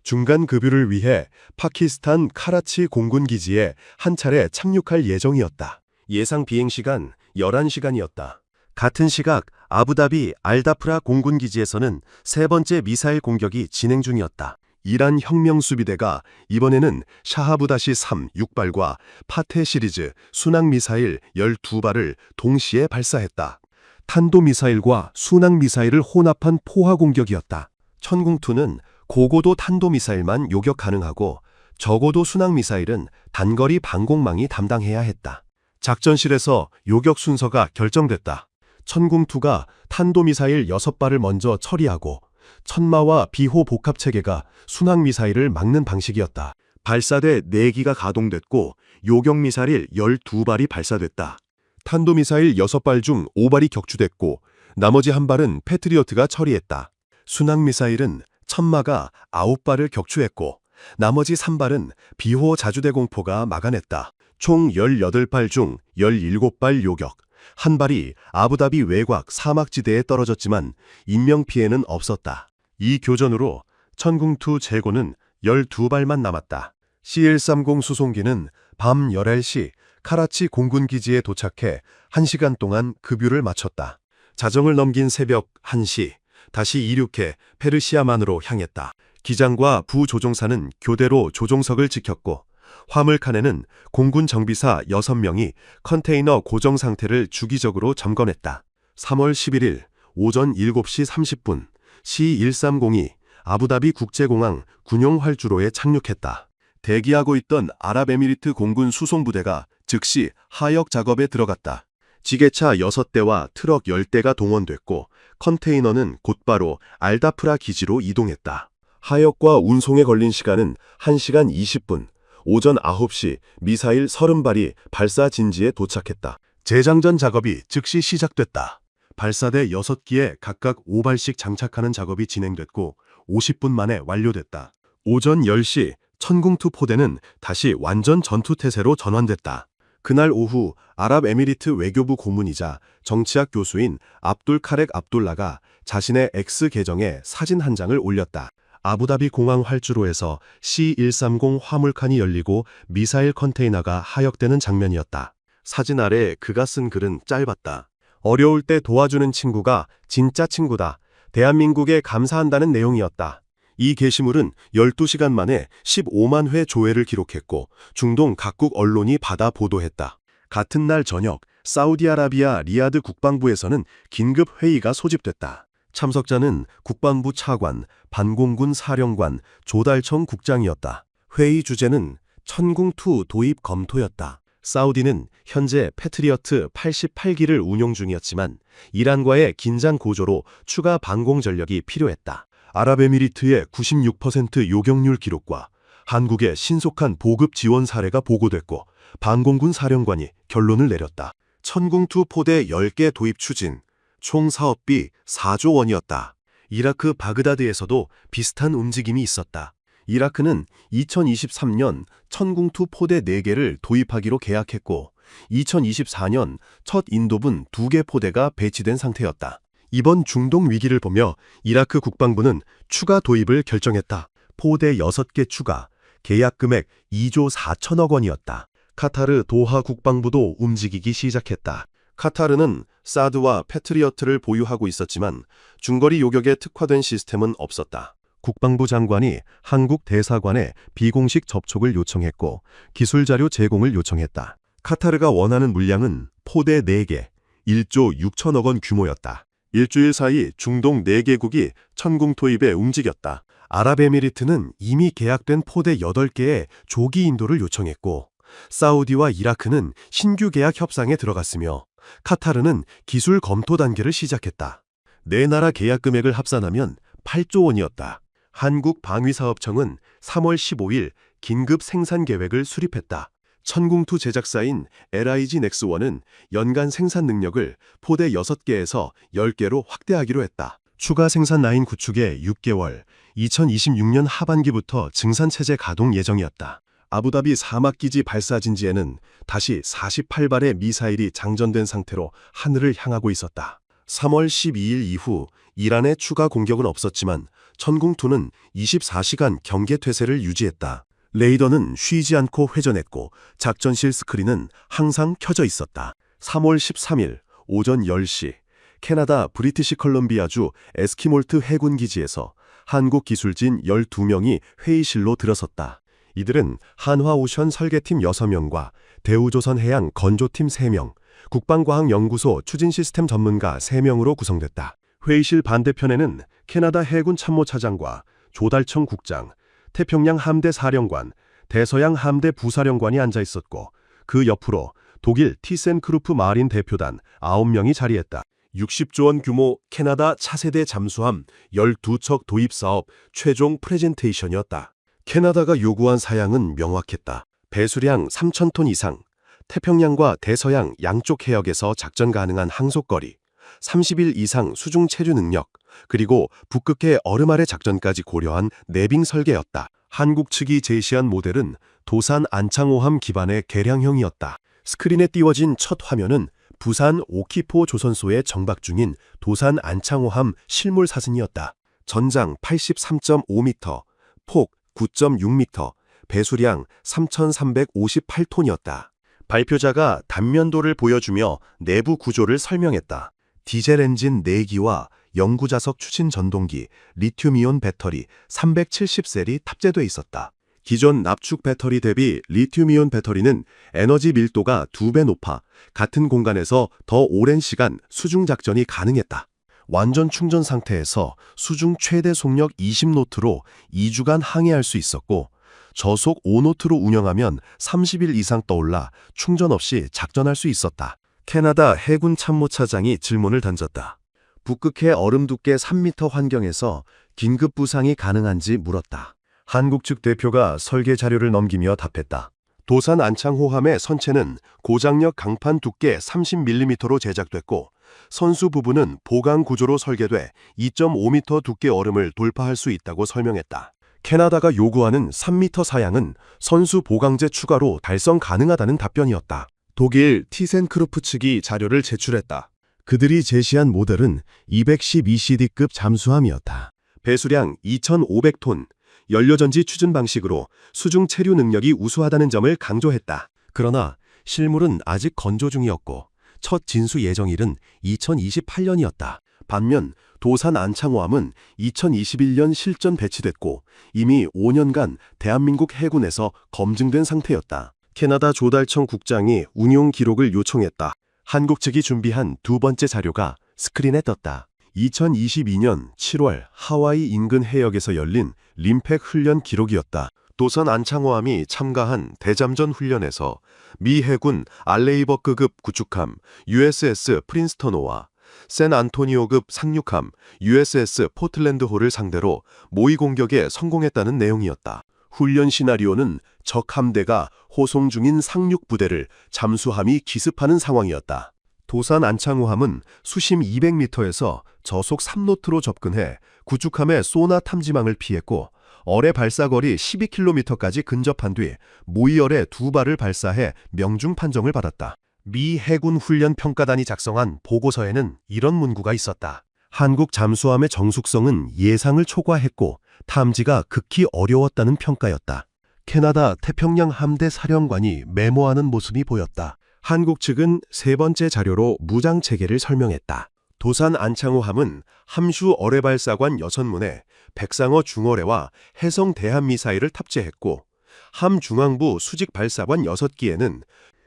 중간 급유를 위해 파키스탄 카라치 공군기지에 한 차례 착륙할 예정이었다. 예상 비행시간 11시간이었다. 같은 시각 아부다비 알다프라 공군기지에서는 세 번째 미사일 공격이 진행 중이었다. 이란 혁명수비대가 이번에는 샤하브-3 6발과 파테 시리즈 순항미사일 12발을 동시에 발사했다. 탄도미사일과 순항미사일을 혼합한 포화 공격이었다. 천궁2는 고고도 탄도미사일만 요격 가능하고 저고도 순항미사일은 단거리 방공망이 담당해야 했다. 작전실에서 요격 순서가 결정됐다. 천궁2가 탄도미사일 6발을 먼저 처리하고 천마와 비호 복합체계가 순항미사일을 막는 방식이었다. 발사대 4기가 가동됐고 요격미사일 12발이 발사됐다. 탄도미사일 6발 중 5발이 격추됐고 나머지 한 발은 패트리어트가 처리했다. 순항미사일은 천마가 9발을 격추했고 나머지 3발은 비호 자주대공포가 막아냈다. 총 18발 중 17발 요격, 한 발이 아부다비 외곽 사막지대에 떨어졌지만 인명피해는 없었다. 이 교전으로 천궁2 재고는 12발만 남았다. C-130 수송기는 밤 11시 카라치 공군기지에 도착해 1시간 동안 급유를 마쳤다. 자정을 넘긴 새벽 1시, 다시 이륙해 페르시아만으로 향했다. 기장과 부조종사는 교대로 조종석을 지켰고 화물칸에는 공군 정비사 6명이 컨테이너 고정 상태를 주기적으로 점검했다. 3월 11일 오전 7시 30분 C-130이 아부다비 국제공항 군용 활주로에 착륙했다. 대기하고 있던 아랍에미리트 공군 수송부대가 즉시 하역 작업에 들어갔다. 지게차 6대와 트럭 10대가 동원됐고 컨테이너는 곧바로 알다프라 기지로 이동했다. 하역과 운송에 걸린 시간은 1시간 20분, 오전 9시 미사일 30발이 발사 진지에 도착했다. 재장전 작업이 즉시 시작됐다. 발사대 6기에 각각 5발씩 장착하는 작업이 진행됐고 50분 만에 완료됐다. 오전 10시 천궁2 포대는 다시 완전 전투태세로 전환됐다. 그날 오후 아랍에미리트 외교부 고문이자 정치학 교수인 압둘 카렉 압둘라가 자신의 X 계정에 사진 한 장을 올렸다. 아부다비 공항 활주로에서 C-130 화물칸이 열리고 미사일 컨테이너가 하역되는 장면이었다. 사진 아래 그가 쓴 글은 짧았다. 어려울 때 도와주는 친구가 진짜 친구다. 대한민국에 감사한다는 내용이었다. 이 게시물은 12시간 만에 15만 회 조회를 기록했고 중동 각국 언론이 받아 보도했다. 같은 날 저녁 사우디아라비아 리야드 국방부에서는 긴급 회의가 소집됐다. 참석자는 국방부 차관, 반공군 사령관, 조달청 국장이었다. 회의 주제는 천궁2 도입 검토였다. 사우디는 현재 패트리어트 88기를 운용 중이었지만 이란과의 긴장 고조로 추가 방공 전력이 필요했다. 아랍에미리트의 96% 요격률 기록과 한국의 신속한 보급 지원 사례가 보고됐고 반공군 사령관이 결론을 내렸다. 천궁2 포대 10개 도입 추진, 총 사업비 4조 원이었다. 이라크 바그다드에서도 비슷한 움직임이 있었다. 이라크는 2023년 천궁2 포대 4개를 도입하기로 계약했고 2024년 첫 인도분 2개 포대가 배치된 상태였다. 이번 중동 위기를 보며 이라크 국방부는 추가 도입을 결정했다. 포대 6개 추가, 계약 금액 2조 4천억 원이었다. 카타르 도하 국방부도 움직이기 시작했다. 카타르는 사드와 패트리어트를 보유하고 있었지만 중거리 요격에 특화된 시스템은 없었다. 국방부 장관이 한국 대사관에 비공식 접촉을 요청했고 기술 자료 제공을 요청했다. 카타르가 원하는 물량은 포대 4개, 1조 6천억 원 규모였다. 일주일 사이 중동 4개국이 천궁 도입에 움직였다. 아랍에미리트는 이미 계약된 포대 8개의 조기 인도를 요청했고 사우디와 이라크는 신규 계약 협상에 들어갔으며 카타르는 기술 검토 단계를 시작했다. 네 나라 계약 금액을 합산하면 8조 원이었다. 한국방위사업청은 3월 15일 긴급 생산 계획을 수립했다. 천궁2 제작사인 LIG 넥스원은 연간 생산 능력을 포대 6개에서 10개로 확대하기로 했다. 추가 생산 라인 구축에 6개월, 2026년 하반기부터 증산체제 가동 예정이었다. 아부다비 사막기지 발사 진지에는 다시 48발의 미사일이 장전된 상태로 하늘을 향하고 있었다. 3월 12일 이후 이란의 추가 공격은 없었지만 천궁2는 24시간 경계태세를 유지했다. 레이더는 쉬지 않고 회전했고 작전실 스크린은 항상 켜져 있었다. 3월 13일 오전 10시 캐나다 브리티시 컬럼비아주 에스키몰트 해군기지에서 한국 기술진 12명이 회의실로 들어섰다. 이들은 한화오션 설계팀 6명과 대우조선해양 건조팀 3명, 국방과학연구소 추진시스템 전문가 3명으로 구성됐다. 회의실 반대편에는 캐나다 해군 참모차장과 조달청 국장, 태평양 함대 사령관, 대서양 함대 부사령관이 앉아 있었고 그 옆으로 독일 티센크루프 마린 대표단 9명이 자리했다. 60조 원 규모 캐나다 차세대 잠수함 12척 도입 사업 최종 프레젠테이션이었다. 캐나다가 요구한 사양은 명확했다. 배수량 3,000톤 이상, 태평양과 대서양 양쪽 해역에서 작전 가능한 항속거리, 30일 이상 수중 체류 능력, 그리고 북극해 얼음 아래 작전까지 고려한 내빙 설계였다. 한국 측이 제시한 모델은 도산 안창호함 기반의 개량형이었다. 스크린에 띄워진 첫 화면은 부산 오키포 조선소에 정박 중인 도산 안창호함 실물 사진이었다. 전장 83.5m, 폭 9.6m, 배수량 3,358톤이었다. 발표자가 단면도를 보여주며 내부 구조를 설명했다. 디젤 엔진 4기와 영구자석 추진 전동기, 리튬이온 배터리 370셀이 탑재돼 있었다. 기존 납축 배터리 대비 리튬이온 배터리는 에너지 밀도가 2배 높아 같은 공간에서 더 오랜 시간 수중 작전이 가능했다. 완전 충전 상태에서 수중 최대 속력 20노트로 2주간 항해할 수 있었고, 저속 5노트로 운영하면 30일 이상 떠올라 충전 없이 작전할 수 있었다. 캐나다 해군 참모차장이 질문을 던졌다. 북극해 얼음 두께 3m 환경에서 긴급 부상이 가능한지 물었다. 한국 측 대표가 설계 자료를 넘기며 답했다. 도산 안창호함의 선체는 고장력 강판 두께 30mm로 제작됐고, 선수 부분은 보강 구조로 설계돼 2.5m 두께 얼음을 돌파할 수 있다고 설명했다. 캐나다가 요구하는 3m 사양은 선수 보강재 추가로 달성 가능하다는 답변이었다. 독일 티센크루프 측이 자료를 제출했다. 그들이 제시한 모델은 212CD급 잠수함이었다. 배수량 2,500톤, 연료전지 추진 방식으로 수중 체류 능력이 우수하다는 점을 강조했다. 그러나 실물은 아직 건조 중이었고, 첫 진수 예정일은 2028년이었다. 반면 도산 안창호함은 2021년 실전 배치됐고 이미 5년간 대한민국 해군에서 검증된 상태였다. 캐나다 조달청 국장이 운용 기록을 요청했다. 한국 측이 준비한 두 번째 자료가 스크린에 떴다. 2022년 7월 하와이 인근 해역에서 열린 림팩 훈련 기록이었다. 도산 안창호함이 참가한 대잠전 훈련에서 미 해군 알레이버크급 구축함 USS 프린스턴호와 샌안토니오급 상륙함 USS 포틀랜드호를 상대로 모의 공격에 성공했다는 내용이었다. 훈련 시나리오는 적 함대가 호송 중인 상륙 부대를 잠수함이 기습하는 상황이었다. 도산 안창호함은 수심 200m에서 저속 3노트로 접근해 구축함의 소나 탐지망을 피했고, 어뢰 발사거리 12km까지 근접한 뒤 모의어뢰 2발을 발사해 명중 판정을 받았다. 미 해군 훈련 평가단이 작성한 보고서에는 이런 문구가 있었다. 한국 잠수함의 정숙성은 예상을 초과했고 탐지가 극히 어려웠다는 평가였다. 캐나다 태평양 함대 사령관이 메모하는 모습이 보였다. 한국 측은 세 번째 자료로 무장 체계를 설명했다. 도산 안창호함은 함수 어뢰 발사관 6문에 백상어 중어뢰와 해성 대함미사일을 탑재했고, 함 중앙부 수직 발사관 6기에는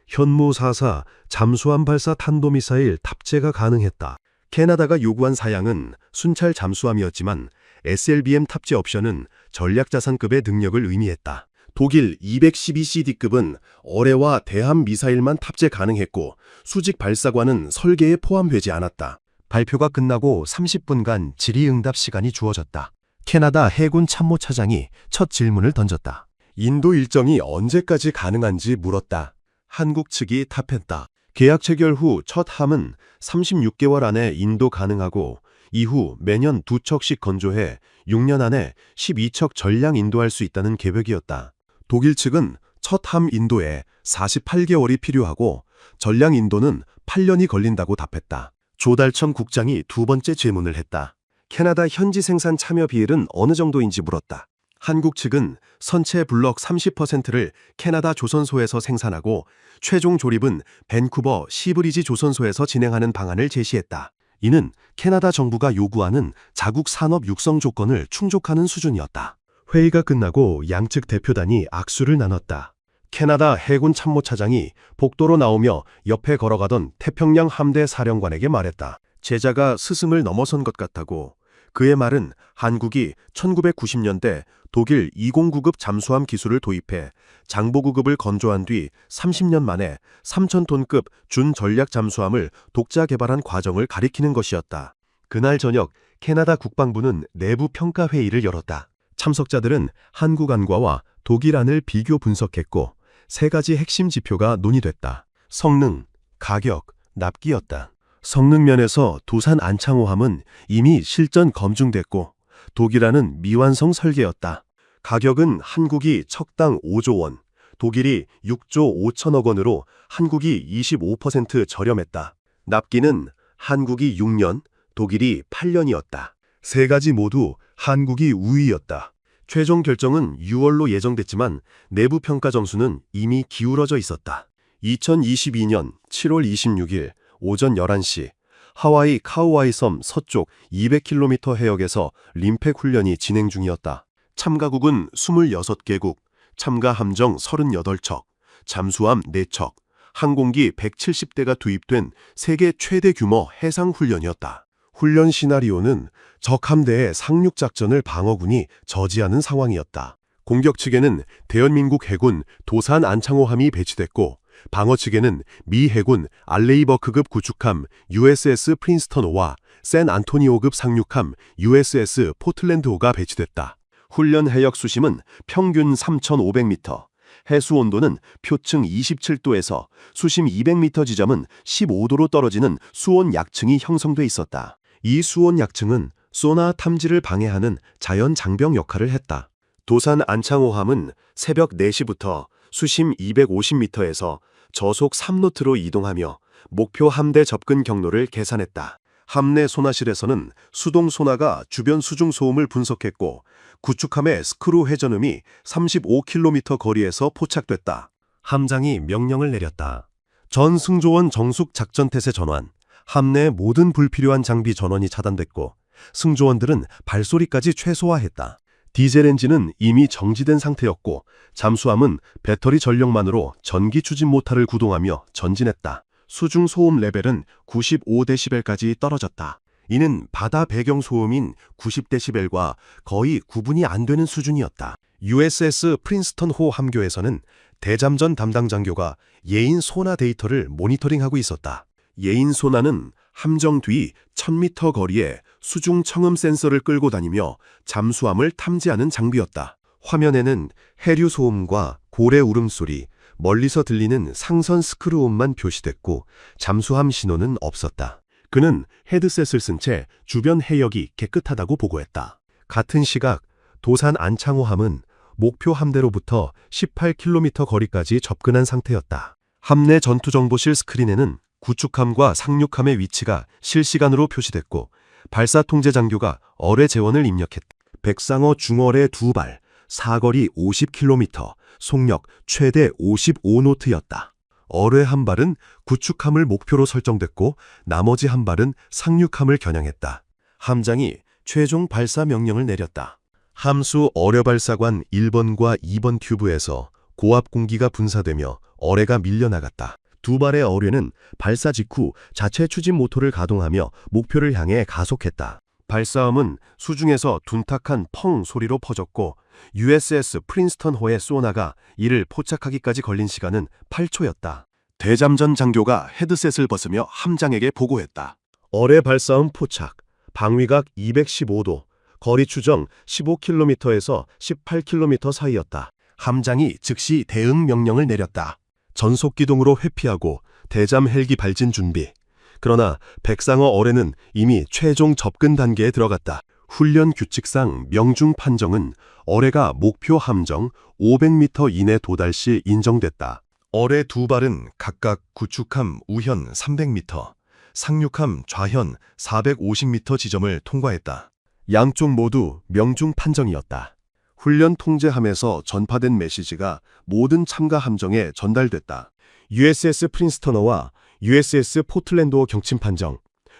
현무 44 잠수함 발사 탄도미사일 탑재가 가능했다. 캐나다가 요구한 사양은 순찰 잠수함이었지만 SLBM 탑재 옵션은 전략자산급의 능력을 의미했다. 독일 212CD급은 어뢰와 대함 미사일만 탑재 가능했고 수직 발사관은 설계에 포함되지 않았다. 발표가 끝나고 30분간 질의응답 시간이 주어졌다. 캐나다 해군 참모차장이 첫 질문을 던졌다. 인도 일정이 언제까지 가능한지 물었다. 한국 측이 답했다. 계약 체결 후 첫 함은 36개월 안에 인도 가능하고 이후 매년 2척씩 건조해 6년 안에 12척 전량 인도할 수 있다는 계획이었다. 독일 측은 첫 함 인도에 48개월이 필요하고 전량 인도는 8년이 걸린다고 답했다. 조달청 국장이 두 번째 질문을 했다. 캐나다 현지 생산 참여 비율은 어느 정도인지 물었다. 한국 측은 선체 블록 30%를 캐나다 조선소에서 생산하고 최종 조립은 밴쿠버 시브리지 조선소에서 진행하는 방안을 제시했다. 이는 캐나다 정부가 요구하는 자국 산업 육성 조건을 충족하는 수준이었다. 회의가 끝나고 양측 대표단이 악수를 나눴다. 캐나다 해군 참모차장이 복도로 나오며 옆에 걸어가던 태평양 함대 사령관에게 말했다. 제자가 스승을 넘어선 것 같다고. 그의 말은 한국이 1990년대 독일 209급 잠수함 기술을 도입해 장보구급을 건조한 뒤 30년 만에 3,000톤급 준전략 잠수함을 독자 개발한 과정을 가리키는 것이었다. 그날 저녁 캐나다 국방부는 내부 평가 회의를 열었다. 참석자들은 한국 안과와 독일 안을 비교 분석했고 세 가지 핵심 지표가 논의됐다. 성능, 가격, 납기였다. 성능 면에서 도산 안창호함은 이미 실전 검증됐고 독일안은 미완성 설계였다. 가격은 한국이 척당 5조 원, 독일이 6조 5천억 원으로 한국이 25% 저렴했다. 납기는 한국이 6년, 독일이 8년이었다. 세 가지 모두 한국이 우위였다. 최종 결정은 6월로 예정됐지만 내부 평가 점수는 이미 기울어져 있었다. 2022년 7월 26일 오전 11시 하와이 카우아이 섬 서쪽 200km 해역에서 림팩 훈련이 진행 중이었다. 참가국은 26개국, 참가 함정 38척, 잠수함 4척, 항공기 170대가 투입된 세계 최대 규모 해상 훈련이었다. 훈련 시나리오는 적 함대의 상륙작전을 방어군이 저지하는 상황이었다. 공격 측에는 대한민국 해군 도산 안창호함이 배치됐고 방어 측에는 미 해군 알레이버크급 구축함 USS 프린스턴호와 샌 안토니오급 상륙함 USS 포틀랜드호가 배치됐다. 훈련 해역 수심은 평균 3,500m, 해수 온도는 표층 27도에서 수심 200m 지점은 15도로 떨어지는 수온 약층이 형성돼 있었다. 이 수온 약층은 소나 탐지를 방해하는 자연 장벽 역할을 했다. 도산 안창호함은 새벽 4시부터 수심 250m에서 저속 3노트로 이동하며 목표 함대 접근 경로를 계산했다. 함내 소나실에서는 수동 소나가 주변 수중 소음을 분석했고 구축함의 스크루 회전음이 35km 거리에서 포착됐다. 함장이 명령을 내렸다. 전 승조원 정숙 작전태세 전환. 함내 모든 불필요한 장비 전원이 차단됐고 승조원들은 발소리까지 최소화했다. 디젤 엔진은 이미 정지된 상태였고 잠수함은 배터리 전력만으로 전기 추진 모터를 구동하며 전진했다. 수중 소음 레벨은 95dB까지 떨어졌다. 이는 바다 배경 소음인 90dB과 거의 구분이 안 되는 수준이었다. USS 프린스턴호 함교에서는 대잠전 담당 장교가 예인 소나 데이터를 모니터링하고 있었다. 예인 소나는 함정 뒤 1000m 거리에 수중 청음 센서를 끌고 다니며 잠수함을 탐지하는 장비였다. 화면에는 해류 소음과 고래 울음소리, 멀리서 들리는 상선 스크루음만 표시됐고 잠수함 신호는 없었다. 그는 헤드셋을 쓴 채 주변 해역이 깨끗하다고 보고했다. 같은 시각 도산 안창호함은 목표 함대로부터 18km 거리까지 접근한 상태였다. 함내 전투정보실 스크린에는 구축함과 상륙함의 위치가 실시간으로 표시됐고 발사 통제 장교가 어뢰 제원을 입력했다. 백상어 중어뢰 2발, 사거리 50km, 속력 최대 55노트였다. 어뢰 한 발은 구축함을 목표로 설정됐고 나머지 한 발은 상륙함을 겨냥했다. 함장이 최종 발사 명령을 내렸다. 함수 어뢰발사관 1번과 2번 튜브에서 고압 공기가 분사되며 어뢰가 밀려나갔다. 2발의 어뢰는 발사 직후 자체 추진 모터를 가동하며 목표를 향해 가속했다. 발사음은 수중에서 둔탁한 펑 소리로 퍼졌고 USS 프린스턴호의 소나가 이를 포착하기까지 걸린 시간은 8초였다. 대잠전 장교가 헤드셋을 벗으며 함장에게 보고했다. 어뢰 발사음 포착, 방위각 215도, 거리 추정 15km에서 18km 사이였다. 함장이 즉시 대응 명령을 내렸다. 전속 기동으로 회피하고 대잠 헬기 발진 준비. 그러나 백상어 어뢰는 이미 최종 접근 단계에 들어갔다. 훈련 규칙상 명중 판정은 어뢰가 목표 함정 500m 이내 도달 시 인정됐다. 어뢰 2발은 각각 구축함 우현 300m, 상륙함 좌현 450m 지점을 통과했다. 양쪽 모두 명중 판정이었다. 훈련 통제함에서 전파된 메시지가 모든 참가 함정에 전달됐다. USS 프린스턴호와 USS 포틀랜드호 경침 판정,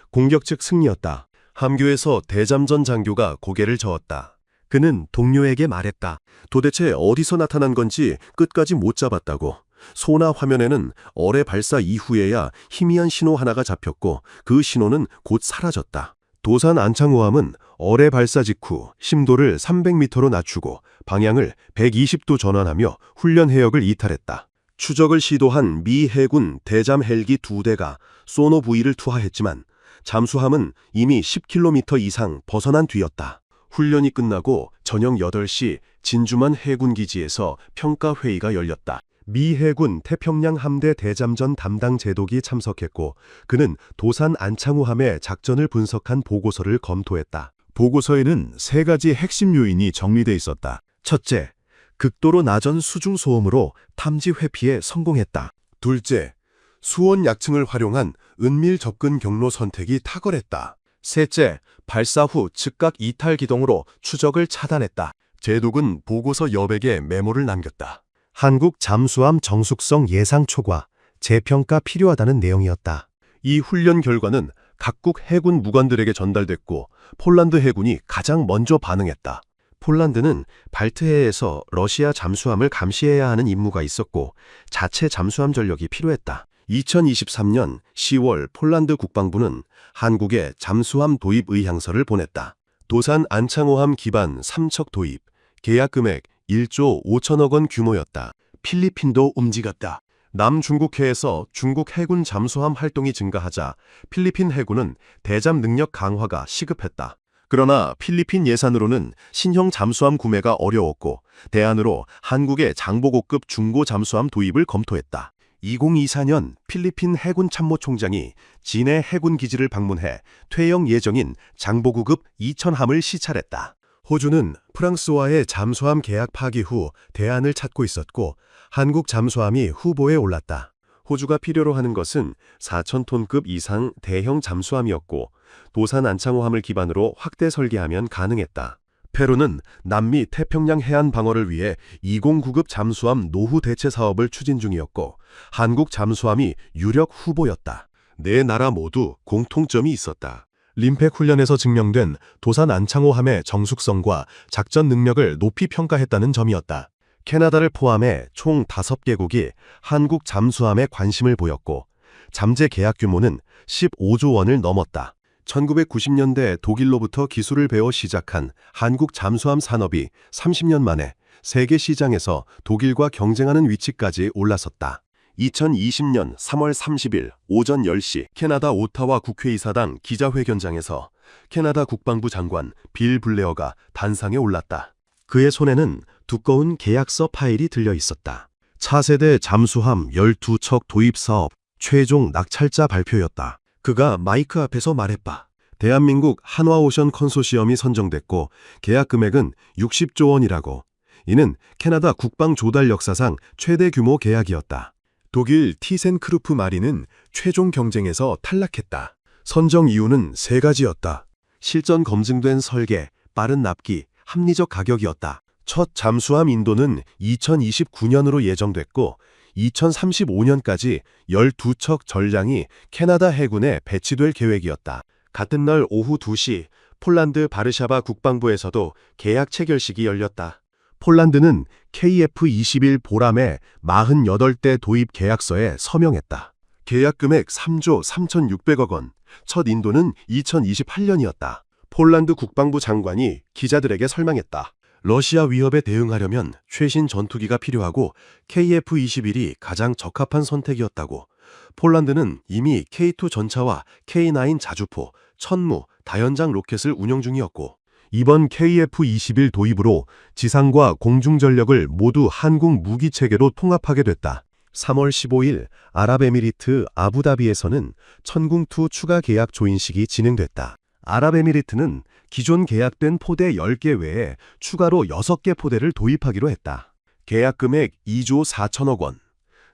공격 측 승리였다. 함교에서 대잠전 장교가 고개를 저었다. 그는 동료에게 말했다. 도대체 어디서 나타난 건지 끝까지 못 잡았다고. 소나 화면에는 어뢰 발사 이후에야 희미한 신호 하나가 잡혔고 그 신호는 곧 사라졌다. 도산 안창호함은 어뢰 발사 직후 심도를 300m로 낮추고 방향을 120도 전환하며 훈련 해역을 이탈했다. 추적을 시도한 미 해군 대잠 헬기 2대가 소노 부위를 투하했지만 잠수함은 이미 10km 이상 벗어난 뒤였다. 훈련이 끝나고 저녁 8시 진주만 해군기지에서 평가회의가 열렸다. 미 해군 태평양 함대 대잠전 담당 제독이 참석했고 그는 도산 안창호함의 작전을 분석한 보고서를 검토했다. 보고서에는 3가지 핵심 요인이 정리돼 있었다. 첫째, 극도로 낮은 수중 소음으로 탐지 회피에 성공했다. 둘째, 수온 약층을 활용한 은밀 접근 경로 선택이 탁월했다. 셋째, 발사 후 즉각 이탈 기동으로 추적을 차단했다. 제독은 보고서 여백에 메모를 남겼다. 한국 잠수함 정숙성 예상 초과, 재평가 필요하다는 내용이었다. 이 훈련 결과는 각국 해군 무관들에게 전달됐고 폴란드 해군이 가장 먼저 반응했다. 폴란드는 발트해에서 러시아 잠수함을 감시해야 하는 임무가 있었고 자체 잠수함 전력이 필요했다. 2023년 10월 폴란드 국방부는 한국에 잠수함 도입 의향서를 보냈다. 도산 안창호함 기반 3척 도입, 계약 금액 1조 5천억 원 규모였다. 필리핀도 움직였다. 남중국해에서 중국 해군 잠수함 활동이 증가하자 필리핀 해군은 대잠 능력 강화가 시급했다. 그러나 필리핀 예산으로는 신형 잠수함 구매가 어려웠고 대안으로 한국의 장보고급 중고 잠수함 도입을 검토했다. 2024년 필리핀 해군 참모총장이 진해 해군 기지를 방문해 퇴영 예정인 장보고급 2000함을 시찰했다. 호주는 프랑스와의 잠수함 계약 파기 후 대안을 찾고 있었고 한국 잠수함이 후보에 올랐다. 호주가 필요로 하는 것은 4,000톤급 이상 대형 잠수함이었고 도산 안창호함을 기반으로 확대 설계하면 가능했다. 페루는 남미 태평양 해안 방어를 위해 209급 잠수함 노후 대체 사업을 추진 중이었고 한국 잠수함이 유력 후보였다. 네 나라 모두 공통점이 있었다. 림팩 훈련에서 증명된 도산 안창호함의 정숙성과 작전 능력을 높이 평가했다는 점이었다. 캐나다를 포함해 총 5개국이 한국 잠수함에 관심을 보였고 잠재 계약 규모는 15조 원을 넘었다. 1990년대 독일로부터 기술을 배워 시작한 한국 잠수함 산업이 30년 만에 세계 시장에서 독일과 경쟁하는 위치까지 올라섰다. 2020년 3월 30일 오전 10시 캐나다 오타와 국회의사당 기자회견장에서 캐나다 국방부 장관 빌 블레어가 단상에 올랐다. 그의 손에는 두꺼운 계약서 파일이 들려 있었다. 차세대 잠수함 12척 도입 사업 최종 낙찰자 발표였다. 그가 마이크 앞에서 말해봐. 대한민국 한화오션 컨소시엄이 선정됐고 계약 금액은 60조 원이라고. 이는 캐나다 국방 조달 역사상 최대 규모 계약이었다. 독일 티센크루프 마린은 최종 경쟁에서 탈락했다. 선정 이유는 3가지였다. 실전 검증된 설계, 빠른 납기, 합리적 가격이었다. 첫 잠수함 인도는 2029년으로 예정됐고 2035년까지 12척 전량이 캐나다 해군에 배치될 계획이었다. 같은 날 오후 2시 폴란드 바르샤바 국방부에서도 계약 체결식이 열렸다. 폴란드는 KF-21 보람의 48대 도입 계약서에 서명했다. 계약 금액 3조 3,600억 원, 첫 인도는 2028년이었다. 폴란드 국방부 장관이 기자들에게 설명했다. 러시아 위협에 대응하려면 최신 전투기가 필요하고 KF-21이 가장 적합한 선택이었다고. 폴란드는 이미 K2 전차와 K9 자주포, 천무, 다연장 로켓을 운영 중이었고 이번 KF-21 도입으로 지상과 공중 전력을 모두 한국 무기체계로 통합하게 됐다. 3월 15일 아랍에미리트 아부다비에서는 천궁2 추가 계약 조인식이 진행됐다. 아랍에미리트는 기존 계약된 포대 10개 외에 추가로 6개 포대를 도입하기로 했다. 계약 금액 2조 4천억 원.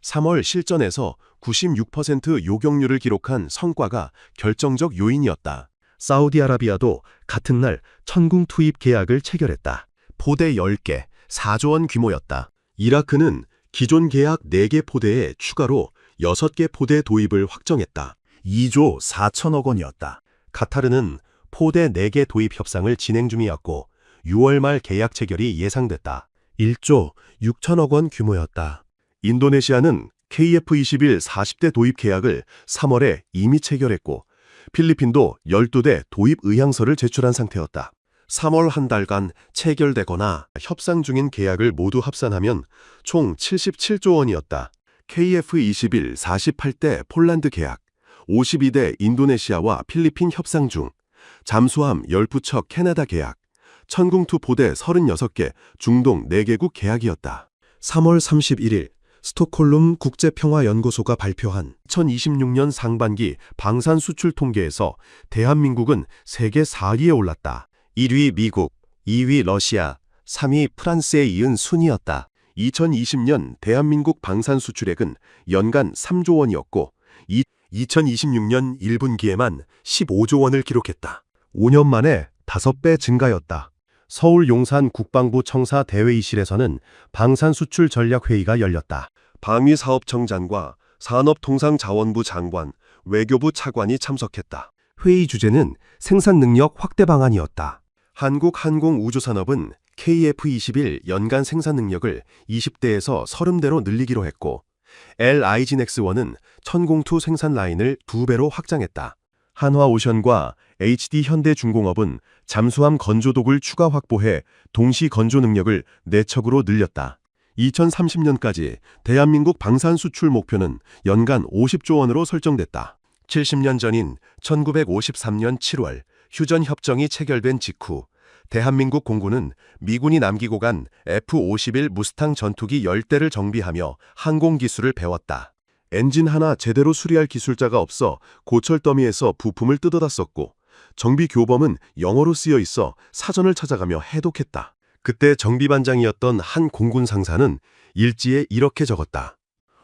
3월 실전에서 96% 요격률을 기록한 성과가 결정적 요인이었다. 사우디아라비아도 같은 날 천궁 투입 계약을 체결했다. 포대 10개, 4조 원 규모였다. 이라크는 기존 계약 4개 포대에 추가로 6개 포대 도입을 확정했다. 2조 4천억 원이었다. 카타르는 포대 4개 도입 협상을 진행 중이었고 6월 말 계약 체결이 예상됐다. 1조 6천억 원 규모였다. 인도네시아는 KF-21 40대 도입 계약을 3월에 이미 체결했고 필리핀도 12대 도입 의향서를 제출한 상태였다. 3월 한 달간 체결되거나 협상 중인 계약을 모두 합산하면 총 77조 원이었다. KF-21 48대 폴란드 계약, 52대 인도네시아와 필리핀 협상 중, 잠수함 12척 캐나다 계약, 천궁2 포대 36개 중동 4개국 계약이었다. 3월 31일 스톡홀름 국제평화연구소가 발표한 2026년 상반기 방산 수출 통계에서 대한민국은 세계 4위에 올랐다. 1위 미국, 2위 러시아, 3위 프랑스에 이은 순이었다. 2020년 대한민국 방산 수출액은 연간 3조 원이었고 2026년 1분기에만 15조 원을 기록했다. 5년 만에 5배 증가였다. 서울 용산 국방부 청사 대회의실에서는 방산수출 전략회의가 열렸다. 방위사업청장과 산업통상자원부 장관, 외교부 차관이 참석했다. 회의 주제는 생산 능력 확대 방안이었다. 한국항공우주산업은 KF-21 연간 생산 능력을 20대에서 30대로 늘리기로 했고, LIGNX1은 천공투 생산 라인을 2배로 확장했다. 한화오션과 HD현대중공업은 잠수함 건조독을 추가 확보해 동시 건조 능력을 4척으로 늘렸다. 2030년까지 대한민국 방산 수출 목표는 연간 50조 원으로 설정됐다. 70년 전인 1953년 7월 휴전협정이 체결된 직후 대한민국 공군은 미군이 남기고 간 F-51 무스탕 전투기 10대를 정비하며 항공기술을 배웠다. 엔진 하나 제대로 수리할 기술자가 없어 고철 더미에서 부품을 뜯어다 썼고, 정비 교범은 영어로 쓰여 있어 사전을 찾아가며 해독했다. 그때 정비반장이었던 한 공군 상사는 일지에 이렇게 적었다.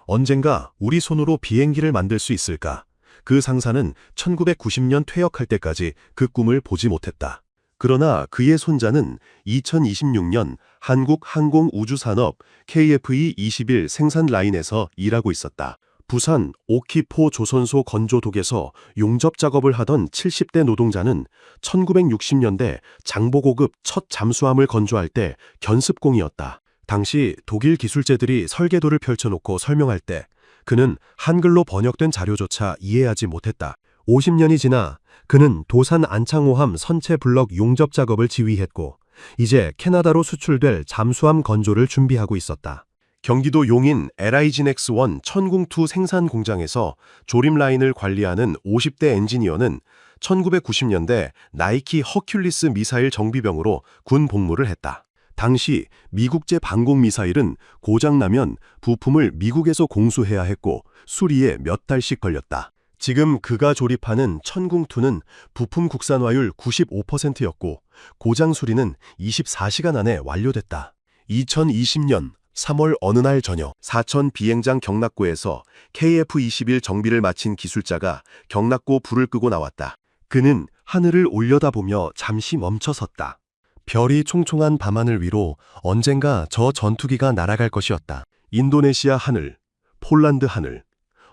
언젠가 우리 손으로 비행기를 만들 수 있을까? 그 상사는 1990년 퇴역할 때까지 그 꿈을 보지 못했다. 그러나 그의 손자는 2026년 한국항공우주산업 KF-21 생산 라인에서 일하고 있었다. 부산 오키포 조선소 건조독에서 용접 작업을 하던 70대 노동자는 1960년대 장보고급 첫 잠수함을 건조할 때 견습공이었다. 당시 독일 기술자들이 설계도를 펼쳐놓고 설명할 때 그는 한글로 번역된 자료조차 이해하지 못했다. 50년이 지나 그는 도산 안창호함 선체 블럭 용접 작업을 지휘했고, 이제 캐나다로 수출될 잠수함 건조를 준비하고 있었다. 경기도 용인 LIGNX1 천궁2 생산 공장에서 조림 라인을 관리하는 50대 엔지니어는 1990년대 나이키 허큘리스 미사일 정비병으로 군 복무를 했다. 당시 미국제 방공 미사일은 고장나면 부품을 미국에서 공수해야 했고 수리에 몇 달씩 걸렸다. 지금 그가 조립하는 천궁2는 부품 국산화율 95%였고 고장 수리는 24시간 안에 완료됐다. 2020년 3월 어느 날 저녁 사천 비행장 경락고에서 KF-21 정비를 마친 기술자가 경락고 불을 끄고 나왔다. 그는 하늘을 올려다보며 잠시 멈춰섰다. 별이 총총한 밤하늘 위로 언젠가 저 전투기가 날아갈 것이었다. 인도네시아 하늘, 폴란드 하늘,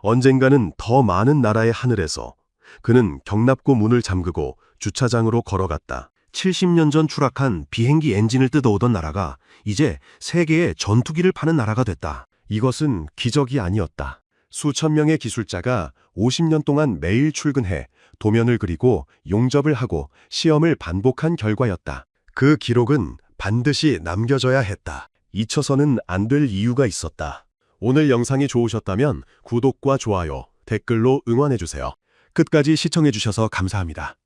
언젠가는 더 많은 나라의 하늘에서 그는 경납고 문을 잠그고 주차장으로 걸어갔다. 70년 전 추락한 비행기 엔진을 뜯어오던 나라가 이제 세계에 전투기를 파는 나라가 됐다. 이것은 기적이 아니었다. 수천 명의 기술자가 50년 동안 매일 출근해 도면을 그리고 용접을 하고 시험을 반복한 결과였다. 그 기록은 반드시 남겨져야 했다. 잊혀서는 안 될 이유가 있었다. 오늘 영상이 좋으셨다면 구독과 좋아요, 댓글로 응원해주세요. 끝까지 시청해주셔서 감사합니다.